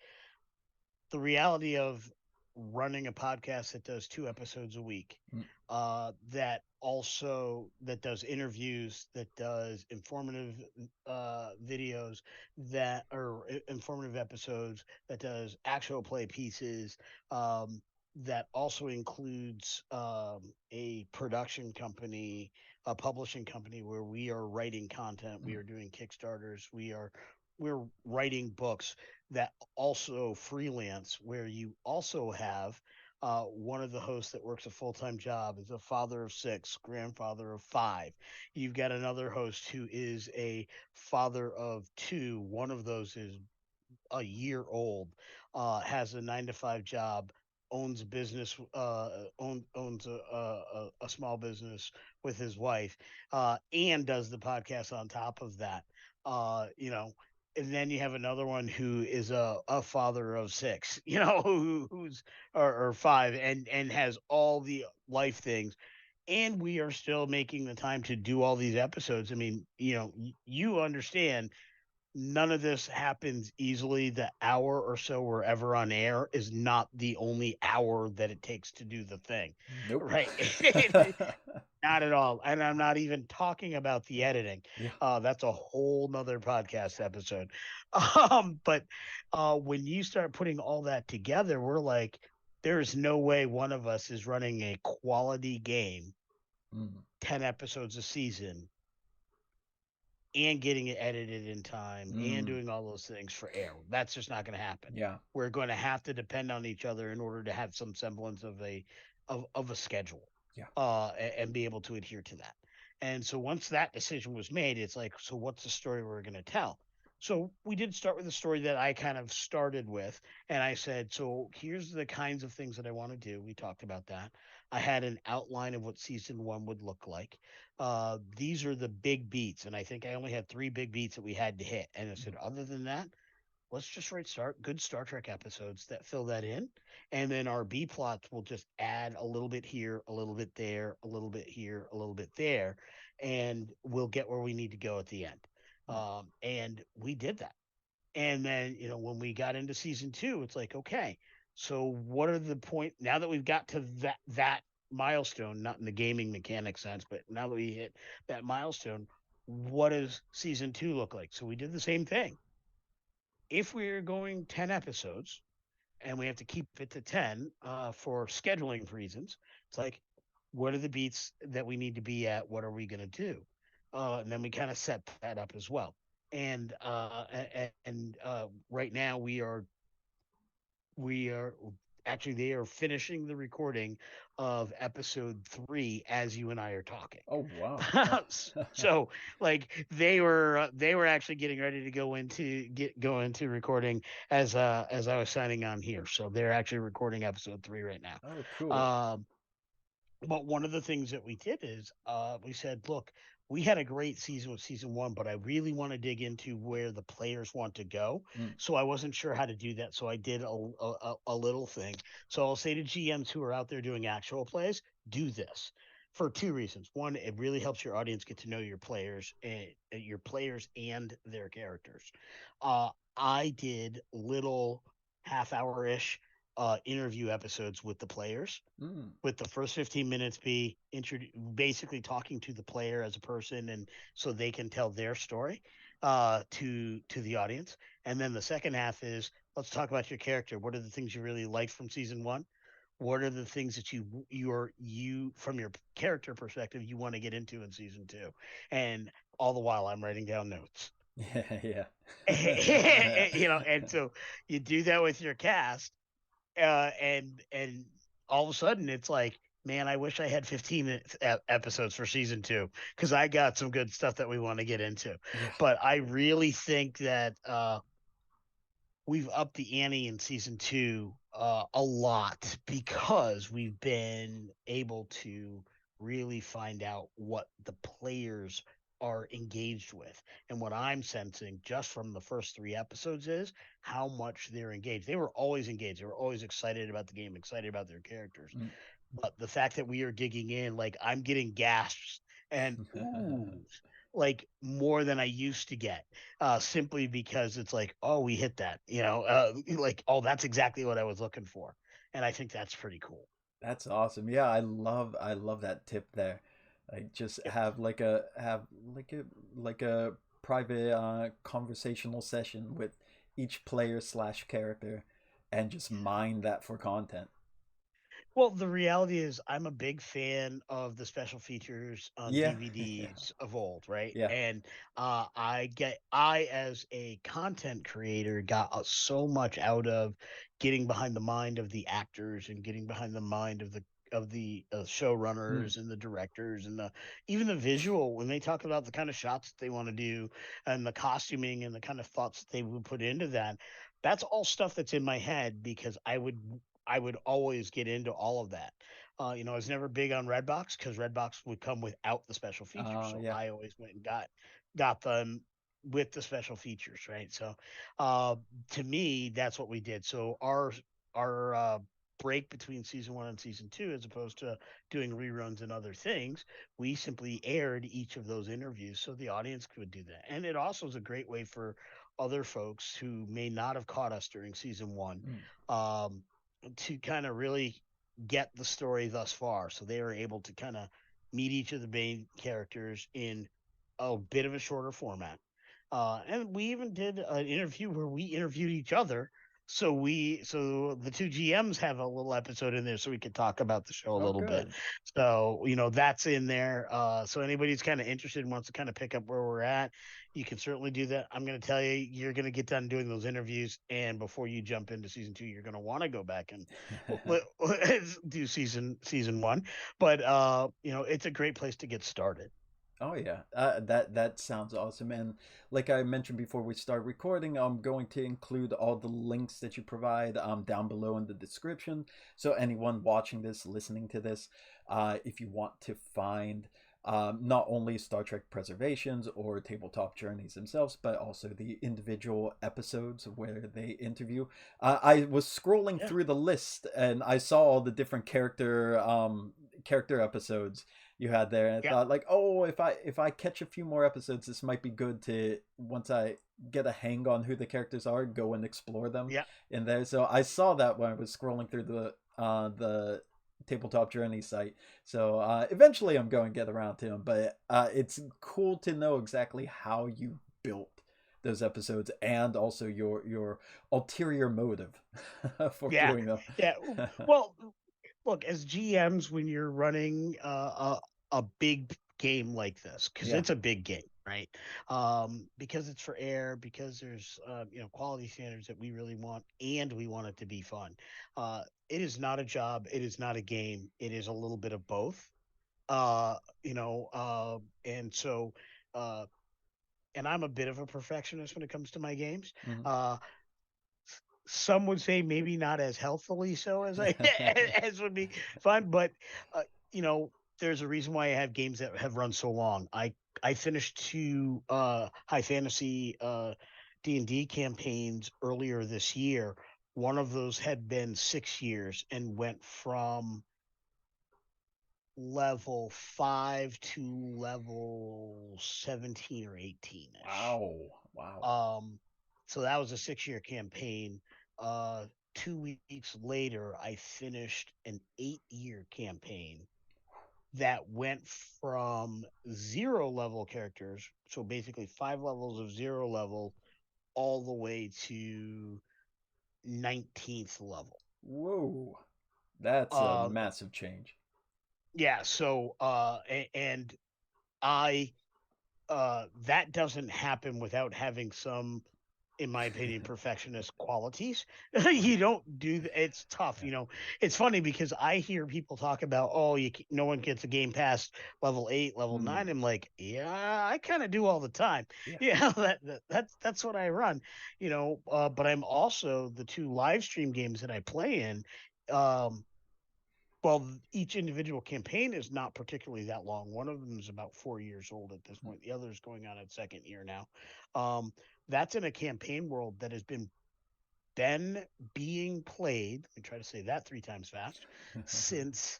the reality of running a podcast that does 2 episodes a week, Mm, that does interviews, that does informative videos, that or informative episodes, that does actual play pieces, that also includes a production company, a publishing company where we are writing content, we mm, are doing Kickstarters, we're writing books, that also freelance, where you also have one of the hosts that works a full-time job, is a father of 6, grandfather of 5. You've got another host who is a father of 2. One of those is a year old, has a 9 to 5 job, owns a business, owns a small business with his wife, and does the podcast on top of that. You know, and then you have another one who is a father of 6, who's or 5, and has all the life things. And we are still making the time to do all these episodes. I mean, you understand, none of this happens easily. The hour or so we're ever on air is not the only hour that it takes to do the thing, nope. right? Not at all. And I'm not even talking about the editing. Yeah. That's a whole nother podcast episode. But when you start putting all that together, we're like, there's no way one of us is running a quality game, Mm, 10 episodes a season, and getting it edited in time and mm, doing all those things for air. That's just not going to happen. yeah. We're going to have to depend on each other in order to have some semblance of a schedule, Yeah. and be able to adhere to that. And so once that decision was made, it's like, so what's the story we're going to tell? So we did start with the story that I kind of started with, and I said, so here's the kinds of things that I want to do. We talked about that. I had an outline of what season 1 would look like. These are the big beats, and I think I only had 3 big beats that we had to hit. And I said, other than that, let's just write good Star Trek episodes that fill that in, and then our B plots will just add a little bit here, a little bit there, a little bit here, a little bit there, and we'll get where we need to go at the end. Mm, And we did that. And then, when we got into season 2, it's like, okay, so what are the point now that we've got to that milestone, not in the gaming mechanic sense, but now that we hit that milestone, what does season 2 look like? So we did the same thing. If we're going 10 episodes and we have to keep it to 10 for scheduling reasons, it's like, what are the beats that we need to be at? What are we going to do? And then we kind of set that up as well. And right now we are actually, they are finishing the recording of episode 3 as you and I are talking. oh, wow. So like they were actually getting ready to go into recording as I was signing on here. So they're actually recording episode 3 right Oh, now. cool. But one of the things that we did is we said, look, we had a great season with season 1, but I really want to dig into where the players want to go. Mm, So I wasn't sure how to do that. So I did a little thing. So I'll say to GMs who are out there doing actual plays, do this for 2 reasons. One, it really helps your audience get to know your players and their characters. I did little half hour ish interview episodes with the players, Mm. with the first 15 minutes be basically talking to the player as a person, and so they can tell their story to the audience. And then the second half is, let's talk about your character. What are the things you really liked from season one? What are the things that you from your character perspective you want to get into in season two? And all the while I'm writing down notes. Yeah, yeah. And so you do that with your cast, and all of a sudden it's like, man, I wish I had 15 episodes for season two, because I got some good stuff that we want to get into. Yeah. But I really think that we've upped the ante in season two a lot, because we've been able to really find out what the players are engaged with. And what I'm sensing just from the first three episodes is how much they're engaged. They were always engaged. They were always excited about the game, excited about their characters. Mm. But the fact that we are digging in, like I'm getting gasps and ooh, like more than I used to get, simply because it's like, oh, we hit that, like, oh, that's exactly what I was looking for. And I think that's pretty cool. That's awesome. Yeah, I love that tip there. Like just Yeah. have like a private conversational session with each player slash character and just mine that for content. Well, the reality is, I'm a big fan of the special features on Yeah. Yeah. DVDs of old, right? Yeah. And as a content creator, got so much out of getting behind the mind of the actors and getting behind the mind of the Mm. showrunners and the directors and the even the visual when they talk about the kind of shots that they want to do and the costuming and the kind of thoughts that they would put into that. That's all stuff that's in my head, because I would always get into all of that. I was never big on Redbox, because Redbox would come without the special features, so Yeah. I always went and got them with the special features, right? So, uh, to me, that's what we did. So our break between season one and season two, as opposed to doing reruns and other things, we simply aired each of those interviews so the audience could do that, and it also is a great way for other folks who may not have caught us during season one. Mm. Um, to kind of really get the story thus far. So they were able to kind of meet each of the main characters in a bit of a shorter format. And we even did an interview where we interviewed each other. So the two GMs have a little episode in there, so we could talk about the show a Oh, little bit. good. So that's in there. So anybody's kind of interested and wants to kind of pick up where we're at, you can certainly do that. I'm going to tell you, you're going to get done doing those interviews, and before you jump into season two, you're going to want to go back and do season one. But it's a great place to get started. Oh yeah, that sounds awesome. And like I mentioned before we start recording, I'm going to include all the links that you provide down below in the description. So anyone watching this, listening to this, if you want to find not only Star Trek Preservations or Tabletop Journeys themselves, but also the individual episodes where they interview. I was scrolling Yeah, through the list and I saw all the different character episodes you had there, and I yeah, thought like, oh, if I catch a few more episodes, this might be good to once I get a hang on who the characters are, go and explore them yeah. in there. So I saw that when I was scrolling through the Tabletop Journey site. So eventually I'm going to get around to them, but it's cool to know exactly how you built those episodes and also your ulterior motive for Yeah, doing them. yeah. Well, look, as GMs, when you're running a big game like this, because Yeah. it's a big game, right? Because it's for air, because there's quality standards that we really want, and we want it to be fun. It is not a job. It is not a game. It is a little bit of both. And so. Uh, and I'm a bit of a perfectionist when it comes to my games. Hmm. Uh, some would say maybe not as healthily so as I as would be fun, but uh, you know, there's a reason why I have games that have run so long. I finished two high fantasy D&D campaigns earlier this year. One of those had been 6 years and went from level 5 to level 17 or 18ish. Wow. Wow. Um, so that was a 6-year campaign. 2 weeks later, I finished an 8-year campaign that went from zero level characters, so basically 5 levels of zero level, all the way to 19th level. Whoa, that's a Um, massive change. yeah, so and I that doesn't happen without having some, in my opinion, perfectionist qualities. You don't do it's tough, Yeah. it's funny because I hear people talk about, oh, no one gets a game past level 8, level Hmm. 9. I'm like, yeah, I kind of do all the time. Yeah. Yeah, that's what I run. But I'm also, the two live stream games that I play in, um well, each individual campaign is not particularly that long. One of them is about 4 years old at this point. The other is going on its second year now. Um, that's in a campaign world that has been being played. Let me try to say that three times fast, since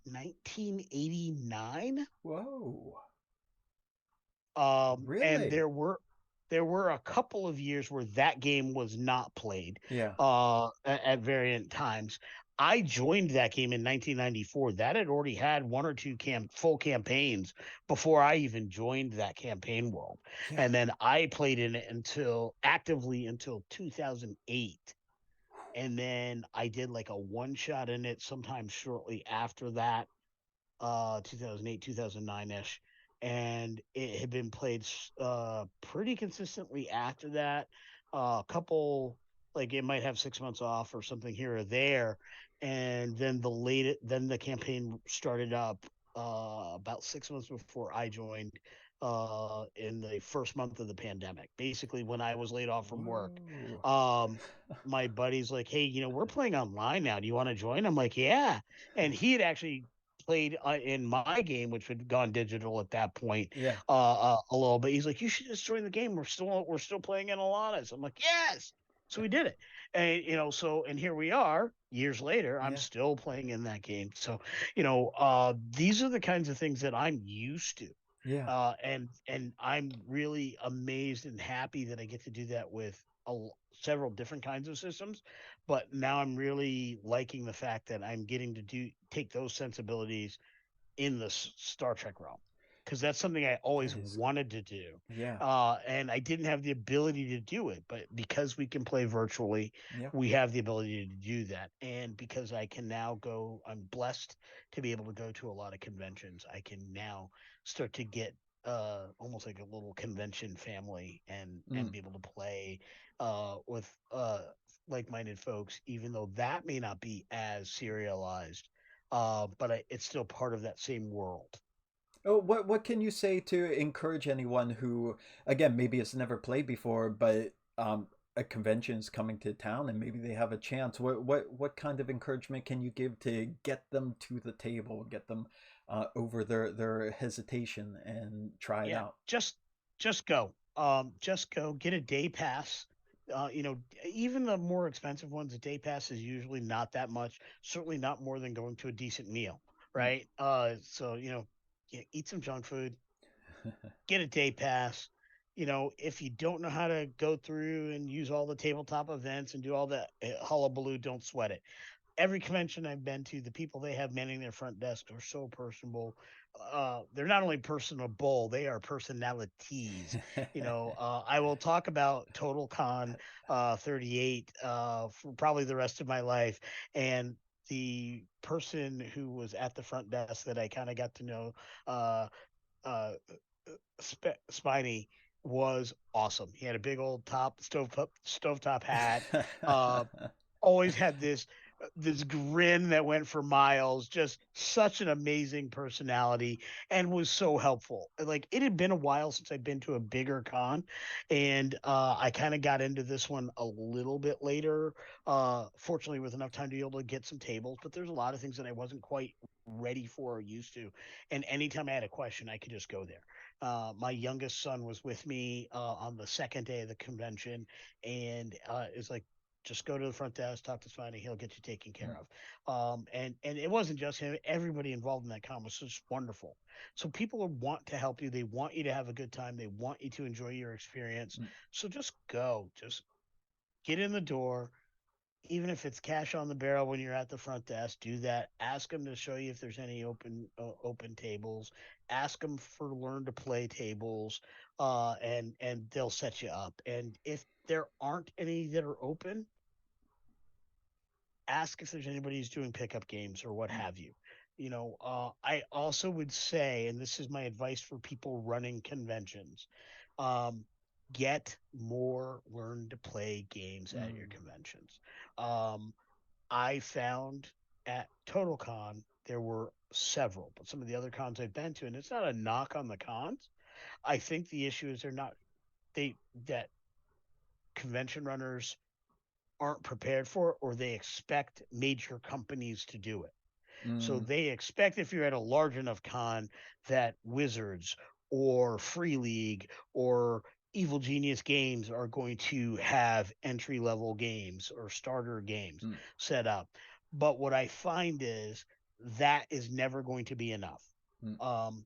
1989. Whoa. And Really? there were a couple of years where that game was not played Yeah. at variant times. I joined that game in 1994. That had already had one or two full campaigns before I even joined that campaign world. Yeah. And then I played in it until actively until 2008. And then I did like a one shot in it sometime shortly after that, 2008, 2009-ish, and it had been played pretty consistently after that. A couple, like, it might have 6 months off or something here or there, and then the campaign started up about 6 months before I joined, in the first month of the pandemic, basically when I was laid off from work. Whoa. um my buddy's like, hey, we're playing online now, do you want to join? I'm like, yeah. And he had actually played in my game, which had gone digital at that point, Yeah. a little bit. He's like, "You should just join the game. We're still playing in Alanis." I'm like, "Yes." So we did it, and and here we are years later. I'm Yeah. still playing in that game. So, these are the kinds of things that I'm used to, Yeah. and I'm really amazed and happy that I get to do that with several different kinds of systems. But now I'm really liking the fact that I'm getting to take those sensibilities in the Star Trek realm, because that's something I That always is. wanted to do, Yeah. and I didn't have the ability to do it. But because we can play virtually, Yeah. we have the ability to do that, and because I can now go, I'm blessed to be able to go to a lot of conventions. I can now start to get almost like a little convention family, and Mm. be able to play with like-minded folks, even though that may not be as serialized, but it's still part of that same world. Oh, what can you say to encourage anyone who, again, maybe has never played before, but a convention's coming to town and maybe they have a chance? What kind of encouragement can you give to get them to the table, get them over their hesitation and try it Yeah, out? just go. Just go get a day pass. Even the more expensive ones, a day pass is usually not that much. Certainly not more than going to a decent meal, Mm. right? So yeah, eat some junk food, get a day pass. If you don't know how to go through and use all the tabletop events and do all that hullabaloo, don't sweat it. Every convention I've been to, the people they have manning their front desk are so personable. They're not only personable, they are personalities. I will talk about Total Con 38 for probably the rest of my life. And the person who was at the front desk that I kind of got to know, uh, uh, Spiny, was awesome. He had a big old stovetop hat. Uh, Always had this grin that went for miles. Just such an amazing personality, and was so helpful. Like, it had been a while since I'd been to a bigger con, and I kind of got into this one a little bit later. Fortunately, with enough time to be able to get some tables, but there's a lot of things that I wasn't quite ready for or used to. And anytime I had a question, I could just go there. My youngest son was with me on the second day of the convention, and is like, just go to the front desk, talk to Spiny, he'll get you taken care Mm. of. And it wasn't just him; everybody involved in that con was just wonderful. So people want to help you; they want you to have a good time, they want you to enjoy your experience. Mm. So just go, just get in the door, even if it's cash on the barrel when you're at the front desk, do that. Ask them to show you if there's any open tables. Ask them for learn to play tables, and they'll set you up. And if there aren't any that are open, ask if there's anybody who's doing pickup games or what Mm, have you. I also would say, and this is my advice for people running conventions, um, get more learn to play games at your mm, conventions. Um, I found at TotalCon there were several, but some of the other cons I've been to, and it's not a knock on the cons. I think the issue is they're not they that convention runners aren't prepared for it, or they expect major companies to do it. So mm, they expect if you're at a large enough con that Wizards or Free League or Evil Genius Games are going to have entry level games or starter games mm, set up. But what I find is that is never going to be enough. mm, Um,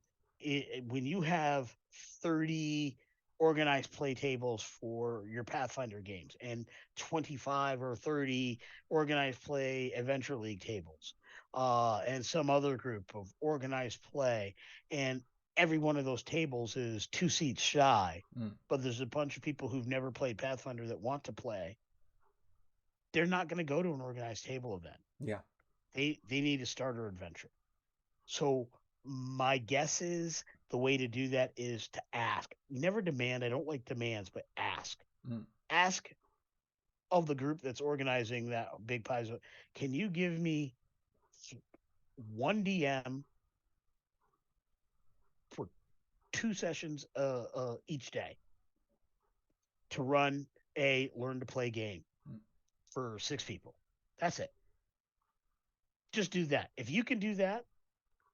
when you have 30 organized play tables for your Pathfinder games and 25 or 30 organized play Adventure League tables, and some other group of organized play, and every one of those tables is 2 seats shy, mm. but there's a bunch of people who've never played Pathfinder that want to play. They're not going to go to an organized table event. Yeah. They need a starter adventure. So my guess is the way to do that is to ask. Never demand. I don't like demands, but ask. Mm, Ask of the group that's organizing that big prize. Can you give me one DM for 2 sessions each day to run a learn to play game mm. for 6 people? That's it. Just do that. If you can do that,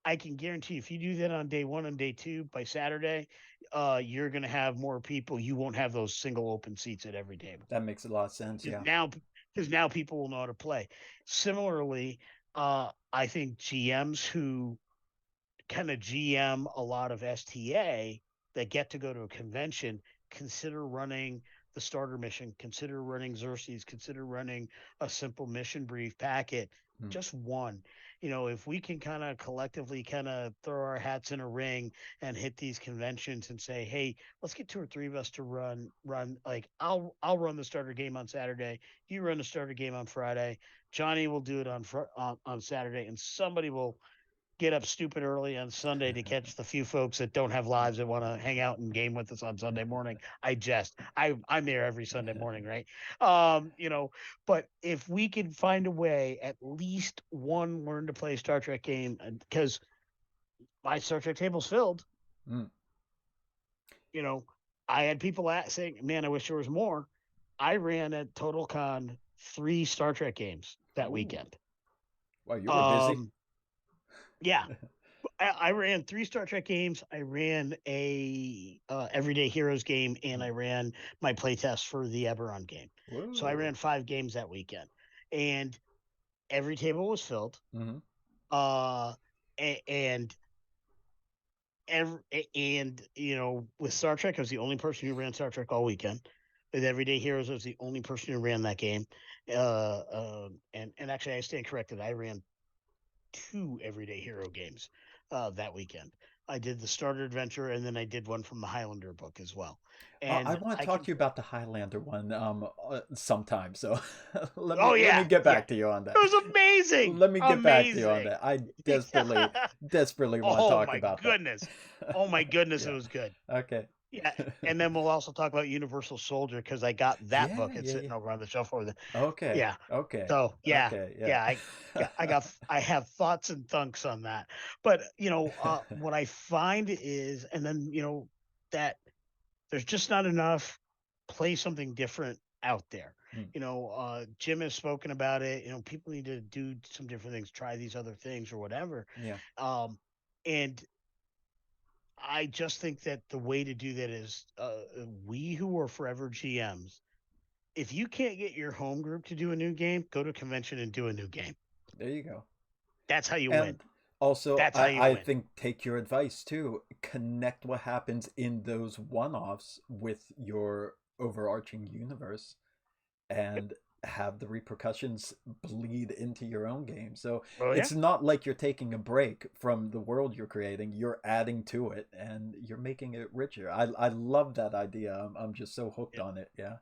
I can guarantee if you do that on day one and day two, by Saturday, you're going to have more people. You won't have those single open seats at every table That makes a lot of sense. because Yeah. now people will know how to play. Similarly, I think GMs who kind of GM a lot of STA that get to go to a convention, consider running the starter mission, consider running Xerxes, consider running a simple mission brief packet, Mm, just one. If we can kind of collectively kind of throw our hats in a ring and hit these conventions and say, hey, let's get two or three of us to run like I'll run the starter game on Saturday, you run the starter game on Friday, Johnny will do it on Saturday, and somebody will get up stupid early on Sunday to catch the few folks that don't have lives that want to hang out and game with us on Sunday morning. I jest. I'm there every Sunday morning, right? Um, you know, but if we can find a way, at least one learn to play Star Trek game, because my Star Trek table's filled. mm. You know, I had people saying, "Man, I wish there was more." I ran at TotalCon 3 Star Trek games that Ooh. weekend. Wow, you were busy. Um, yeah, I ran 3 Star Trek games. I ran a Everyday Heroes game, and I Mm. ran my playtest for the Eberron game. So I Whoa. ran 5 games that weekend, and every table was filled. Hmm. Uh, and with Star Trek, I was the only person who ran Star Trek all weekend. With Everyday Heroes, I was the only person who ran that game. And actually, I stand corrected. I ran 2 Everyday Hero games that weekend. I did the starter adventure, and then I did one from the Highlander book as well. I And want to I talk can, to you about the Highlander one sometime. So oh let me yeah, get yeah, back to you on it that. was amazing, Let me get back to you on amazing. that. I Yeah. desperately want to Oh talk my about that. goodness, oh my goodness, it Yeah. was good. Okay. Yeah, and then we'll also talk about Universal Soldier because I got that Yeah, book. It's yeah, sitting yeah. over on the shelf over there. Okay. Yeah. Okay. So yeah, Okay. yeah, Yeah. I have thoughts and thunks on that. But what I find is, and then that there's just not enough play something different out there. Mm, Jim has spoken about it. People need to do some different things, try these other things or whatever. yeah. Um, and I just think that the way to do that is we who are forever GMs. If you can't get your home group to do a new game, go to a convention and do a new game. There you go. That's how you win. And also, That's how you I win. think take your advice too. Connect what happens in those one offs with your overarching universe Yep. and have the repercussions bleed into your own game. So Oh yeah. it's not like you're taking a break from the world you're creating. You're adding to it and you're making it richer. I love that idea. I'm just so hooked on it. Yeah.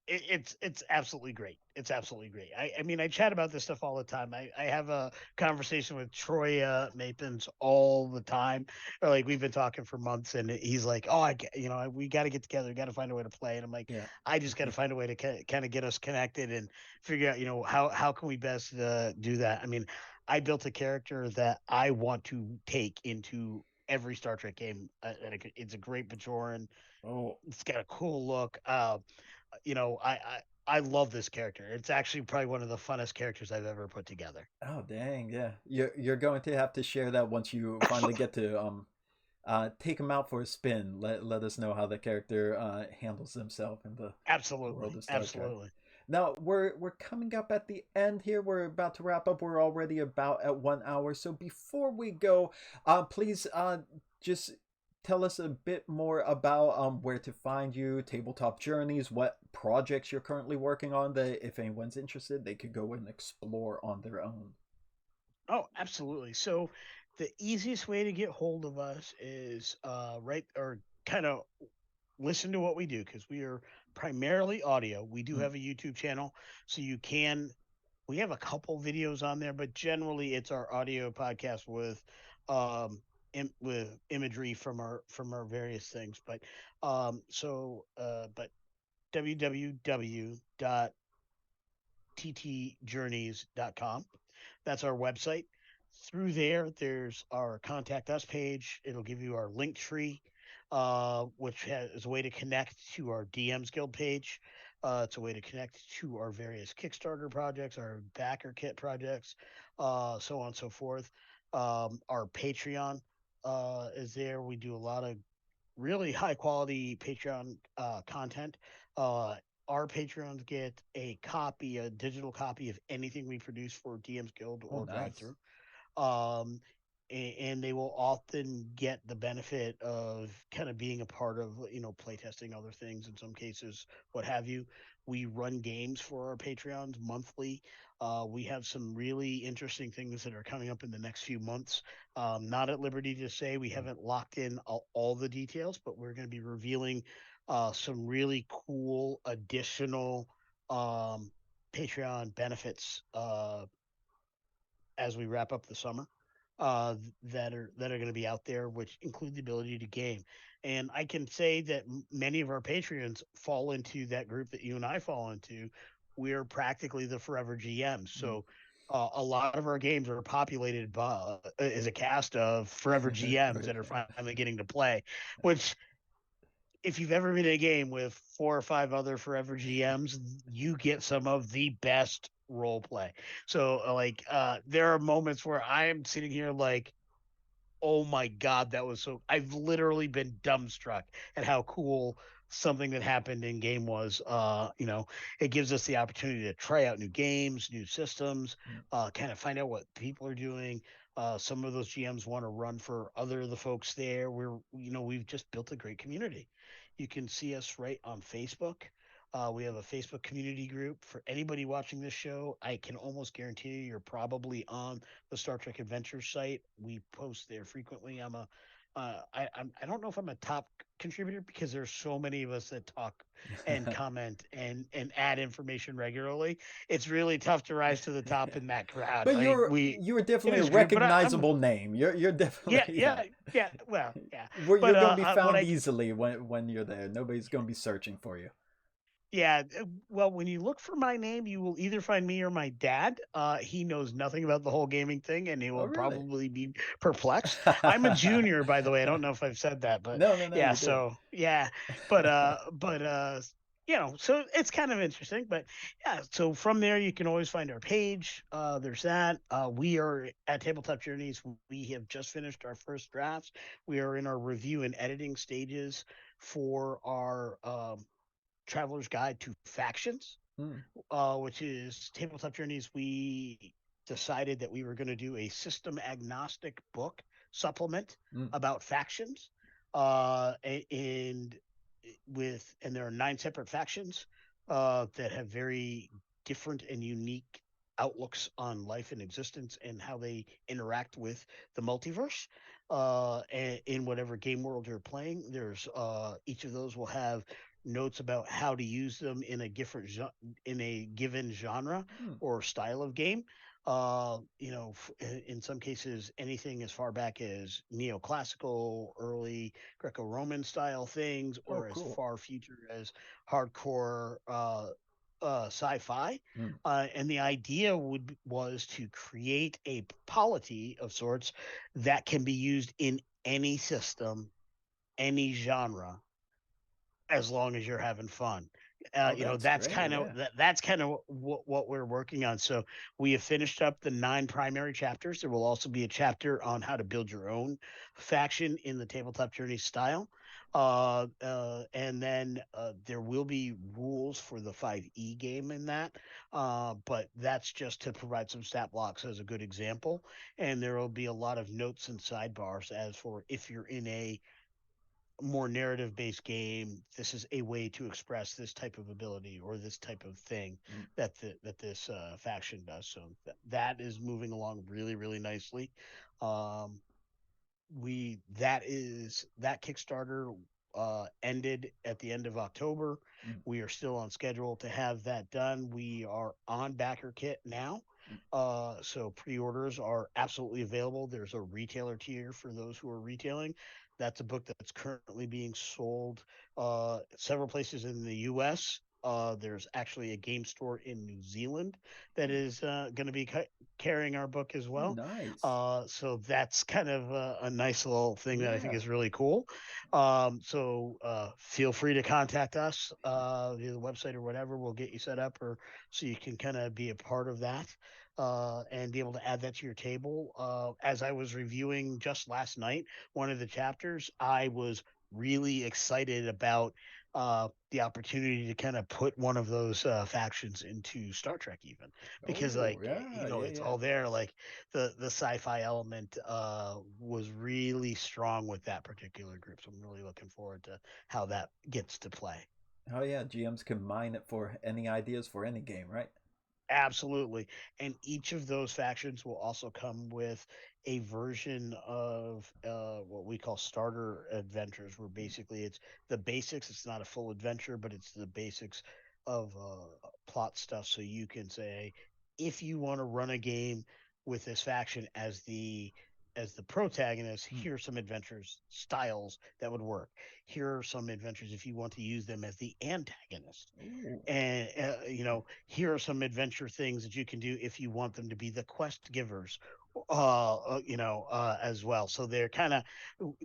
It's absolutely great. It's absolutely great. I mean, I chat about this stuff all the time. I have a conversation with Troy Mapins all the time. Or like we've been talking for months, and he's like, "Oh, we got to get together. We got to find a way to play." And I'm like, Yeah. "I just got to find a way to kind of get us connected and figure out, how can we best do that." I mean, I built a character that I want to take into every Star Trek game. It's a great Bajoran. Oh, It's got a cool look. I love this character. It's actually probably one of the funnest characters I've ever put together. oh, dang, yeah. You're going to have to share that once you finally get to take him out for a spin. Let us know how the character handles himself in the world Absolutely, of Star Trek. absolutely. Now we're coming up at the end here. We're about to wrap up. We're already about at 1 hour. So before we go, please just tell us a bit more about where to find you, Tabletop Journeys, what projects you're currently working on. That if anyone's interested, they could go and explore on their own. Oh, absolutely. So the easiest way to get hold of us is right or kind of listen to what we do because we are primarily audio. We do Mm. have a YouTube channel, so we have a couple videos on there, but generally it's our audio podcast with with imagery from our various things. But www.ttjourneys.com. That's our website. Through there, there's our contact us page. It'll give you our link tree, which is a way to connect to our DMs Guild page. It's a way to connect to our various Kickstarter projects, our backer kit projects, so on and so forth. Our Patreon is there. We do a lot of really high quality Patreon content. Uh, our patrons get a digital copy of anything we produce for DM's Guild Oh, or Drive nice. Through. Um, and they will often get the benefit of kind of being a part of playtesting other things in some cases, what have you. We run games for our Patreons monthly. We have some really interesting things that are coming up in the next few months. Not at liberty to say, we haven't locked in all the details, but we're going to be revealing some really cool additional um, Patreon benefits as we wrap up the summer that are going to be out there, which include the ability to game. And I can say that many of our Patreons fall into that group that you and I fall into. We're practically the forever GMs. Mm. So a lot of our games are populated by as a cast of forever GMs Right. that are finally getting to play, which if you've ever been in a game with 4 or 5 other forever GMs, you get some of the best role play. So there are moments where I'm sitting here like, oh my god, that was so I've literally been dumbstruck at how cool something that happened in game was. It gives us the opportunity to try out new games, new systems, Mm. kind of find out what people are doing. Some of those GMs want to run for other of the folks there. We've just built a great community. You can see us right on Facebook. We have a Facebook community group for anybody watching this show. I can almost guarantee you're probably on the Star Trek Adventures site. We post there frequently. I don't know if I'm a top contributor because there's so many of us that talk and comment and add information regularly. It's really tough to rise to the top Yeah. in that crowd. But Like you're it definitely a is great, but I'm recognizable name. You're yeah, definitely yeah. yeah, yeah. Well, yeah, Where but you're gonna be what found I easily when you're there. Nobody's gonna be searching for you. Yeah, well, when you look for my name, you will either find me or my dad. He knows nothing about the whole gaming thing, and he Oh, will really? probably be perplexed. I'm a junior, by the way. I don't know if I've said that, but No, no, no. yeah. You did. So yeah, so it's kind of interesting. But yeah, so from there you can always find our page. There's that. We are at Tabletop Journeys. We have just finished our first drafts. We are in our review and editing stages for our Traveler's Guide to Factions, Mm, which is Tabletop Journeys. We decided that we were going to do a system agnostic book supplement mm, about factions, and there are 9 separate factions. that have very different and unique outlooks on life and existence and how they interact with the multiverse. In whatever game world you're playing, there's each of those will have notes about how to use them in a in a given genre Hmm. or style of game. In some cases, anything as far back as neoclassical, early Greco-Roman style things, Oh, or as cool. far future as hardcore sci-fi. Hmm. And the idea would was to create a polity of sorts that can be used in any system, any genre, as long as you're having fun. Oh, that's great. Yeah. That's kind of what we're working on. So we have finished up the 9 primary chapters. There will also be a chapter on how to build your own faction in the Tabletop Journey style. And then there will be rules for the 5e game in that, but that's just to provide some stat blocks as a good example. And there will be a lot of notes and sidebars as for if you're in a more narrative based game, this is a way to express this type of ability or this type of thing Mm, that this faction does. So that is moving along really really nicely. Um, we that Kickstarter ended at the end of October. mm, We are still on schedule to have that done. We are on backer kit now. mm, So pre-orders are absolutely available. There's a retailer tier for those who are retailing. That's a book that's currently being sold several places in the US. There's actually a game store in New Zealand that mm. is going to be carrying our book as Oh, well. nice. So that's kind of a nice little thing that I think Yeah. is really cool. So feel free to contact us via the website or whatever. We'll get you set up, or so you can kind of be a part of that and be able to add that to your table. As I was reviewing just last night, one of the chapters, I was really excited about the opportunity to kind of put one of those factions into Star Trek, even because, Oh, like, yeah, yeah, it's yeah. all there. Like the sci-fi element was really strong with that particular group. So I'm really looking forward to how that gets to play. Oh, yeah. GMs can mine it for any ideas for any game, right? Absolutely. And each of those factions will also come with a version of what we call starter adventures, where basically it's the basics. It's not a full adventure, but it's the basics of plot stuff. So you can say, if you want to run a game with this faction as the protagonist, Mm. here are some adventures styles that would work. Here are some adventures if you want to use them as the antagonist, Ooh. and here are some adventure things that you can do if you want them to be the quest givers, as well. So they're kind of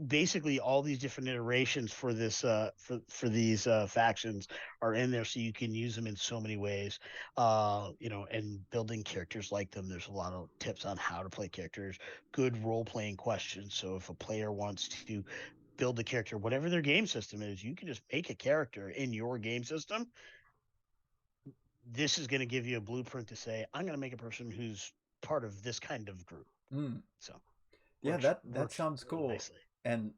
basically all these different iterations for this for these factions are in there, so you can use them in so many ways. And building characters like them, there's a lot of tips on how to play characters, good role playing questions. So if a player wants to build a character, whatever their game system is, you can just make a character in your game system. This is going to give you a blueprint to say, I'm going to make a person who's part of this kind of group. Mm. So Yeah, that works sounds really cool. nicely. And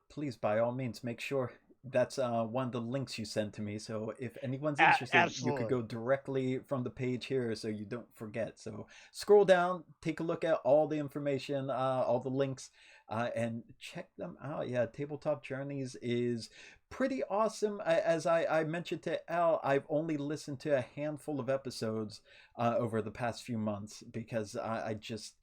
please, by all means, make sure that's one of the links you send to me. So if anyone's interested, you could Absolutely. go directly from the page here, so you don't forget. So scroll down, take a look at all the information, all the links, and check them out. Yeah, Tabletop Journeys is pretty awesome. As I mentioned to Al, I've only listened to a handful of episodes over the past few months because I just,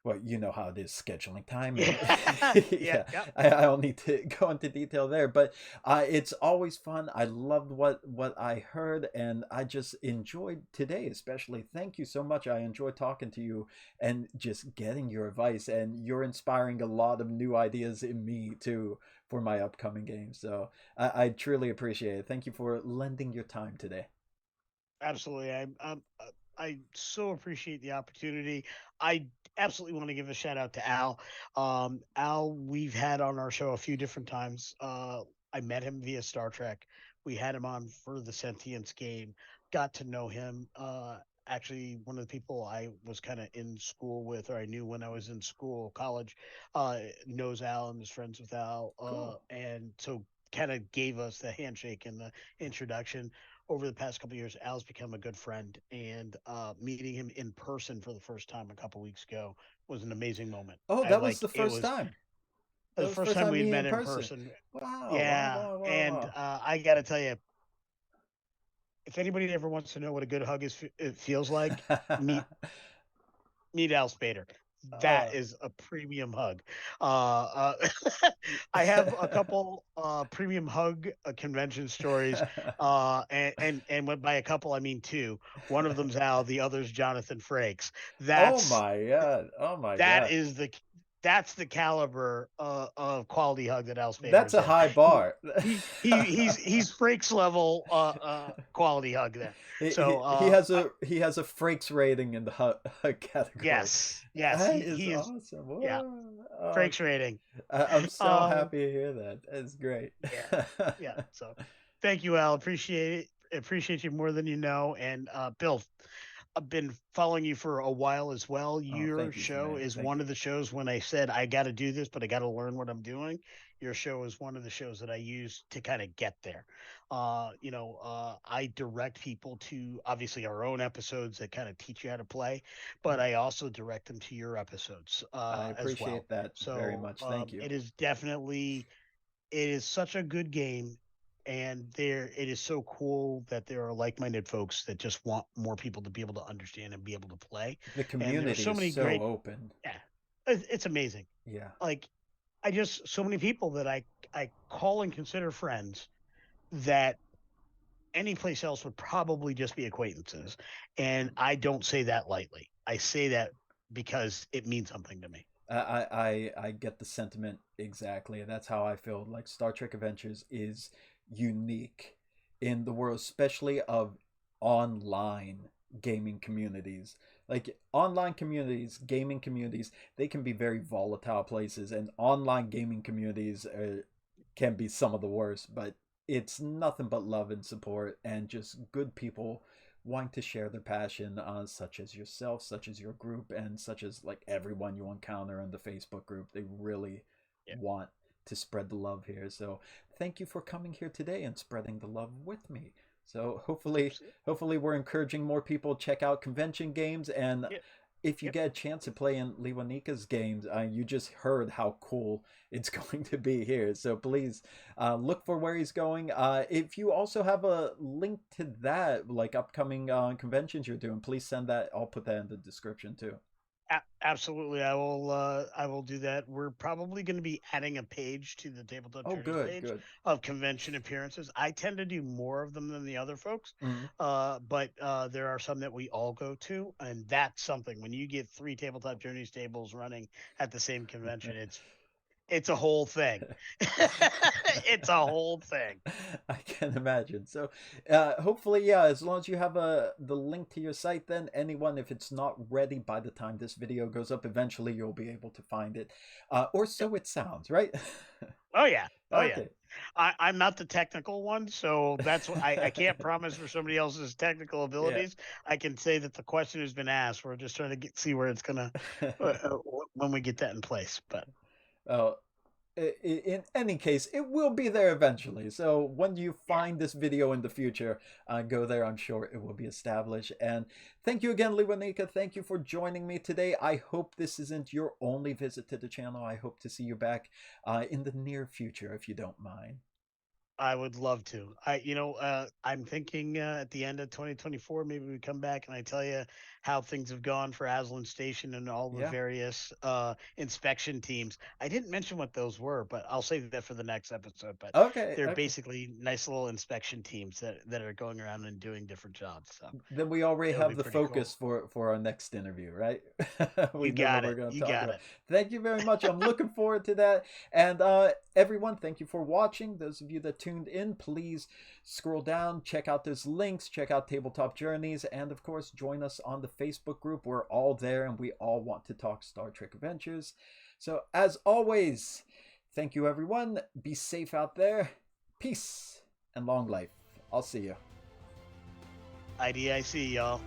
well, you know how it is scheduling time, and Yeah. Yeah. yeah, Yep. I don't need to go into detail there, but it's always fun. I loved what I heard, and I just enjoyed today, especially. Thank you so much. I enjoyed talking to you and just getting your advice, and you're inspiring a lot of new ideas in me too for my upcoming games. So I truly appreciate it. Thank you for lending your time today. Absolutely. I so appreciate the opportunity. I absolutely want to give a shout out to Al. Al, we've had on our show a few different times. I met him via Star Trek. We had him on for the Sentience game. Got to know him. Actually, one of the people I was kind of in school with, or I knew when I was in school, college, knows Al and is friends with Al. Cool. And so kind of gave us the handshake and the introduction. Over the past couple of years, Al's become a good friend, and meeting him in person for the first time a couple weeks ago was an amazing moment. Oh, I that was like the it first was time. That the was the first first time time we had meeting met in in person. person. Wow, wow, Yeah, wow, wow, and wow. I got to tell you, if anybody ever wants to know what a good hug it feels like, meet meet Al Spader. That Oh. is a premium hug. I have a couple premium hug convention stories, and by a couple I mean two. One of them's Al, the other's Jonathan Frakes. Oh That's my god. Oh my that god. is the that's the caliber of quality hug that Al That's Spader's a in. high bar. He's Frakes level quality hug there. So He has a Frakes rating in the category. yes, That is he is, awesome. yeah, Whoa. Oh, Frakes rating. I'm so Um, happy to hear that. That's great. yeah, yeah. So thank you, Al. Appreciate it. Appreciate you more than you know. And Bill, I've been following you for a while as well. Oh, Your thank you, show man. is Thank one you. of the shows when I said I got to do this, but I got to learn what I'm doing. Your show is one of the shows that I use to kind of get there. I direct people to obviously our own episodes that kind of teach you how to play, but I also direct them to your episodes I as well. appreciate that very So much. Thank you. it is definitely it is such a good game, and there it is so cool that there are like-minded folks that just want more people to be able to understand and be able to play. The And there are community so is many so great, open. yeah, it's amazing. Yeah. Like I just so many people that I call and consider friends that any place else would probably just be acquaintances, and I don't say that lightly. I say that because it means something to me. I get the sentiment exactly. That's how I feel. Like Star Trek Adventures is unique in the world, especially of online gaming communities. Like online communities, gaming communities, they can be very volatile places, and online gaming communities can be some of the worst. But it's nothing but love and support, and just good people wanting to share their passion, such as yourself, such as your group, and such as like everyone you encounter in the Facebook group. They really Yeah, want to spread the love here. So thank you for coming here today and spreading the love with me. So absolutely. hopefully we're encouraging more people to check out convention games, and Yep, if you yep. get a chance to play in Lewanika's games, you just heard how cool it's going to be here. So please look for where he's going. If you also have a link to that, like upcoming conventions you're doing, please send that. I'll put that in the description too. Absolutely, I will. I will do that. We're probably going to be adding a page to the Tabletop Oh, Journeys good, page good. of convention appearances. I tend to do more of them than the other folks, Mm. but there are some that we all go to, and that's something. When you get three Tabletop Journeys tables running at the same convention, it's a whole thing. It's a whole thing. I can imagine. So, hopefully, yeah. As long as you have the link to your site, then anyone, if it's not ready by the time this video goes up, eventually you'll be able to find it, or Yep. so it sounds, right? Oh yeah. Oh yeah. Okay. I'm not the technical one, so that's what I can't promise for somebody else's technical Yeah. abilities. I can say that the question has been asked. We're just trying to see where it's gonna when we get that in place. But Well, in any case, it will be there eventually. So when you yeah, find this video in the future, go there. I'm sure it will be established. And thank you again, Lewanika. Thank you for joining me today. I hope this isn't your only visit to the channel. I hope to see you back in the near future, if you don't mind. I would love to. I'm thinking at the end of 2024, maybe we come back and I tell you how things have gone for Aslan Station and all the Yeah. various inspection teams. I didn't mention what those were, but I'll save that for the next episode. But Okay. they're Okay. basically nice little inspection teams that are going around and doing different jobs. So Then we already it'll be have the pretty cool. focus for our next interview, right? We You know what got we're it. going to You talk got about. it. Thank you very much. I'm looking forward to that. And everyone, thank you for watching. Those of you that tuned in, please scroll down, check out those links, check out Tabletop Journeys, and of course, join us on the Facebook group. We're all there and we all want to talk Star Trek Adventures. So, as always, thank you, everyone. Be safe out there. Peace and long life. I'll see you. IDIC, y'all.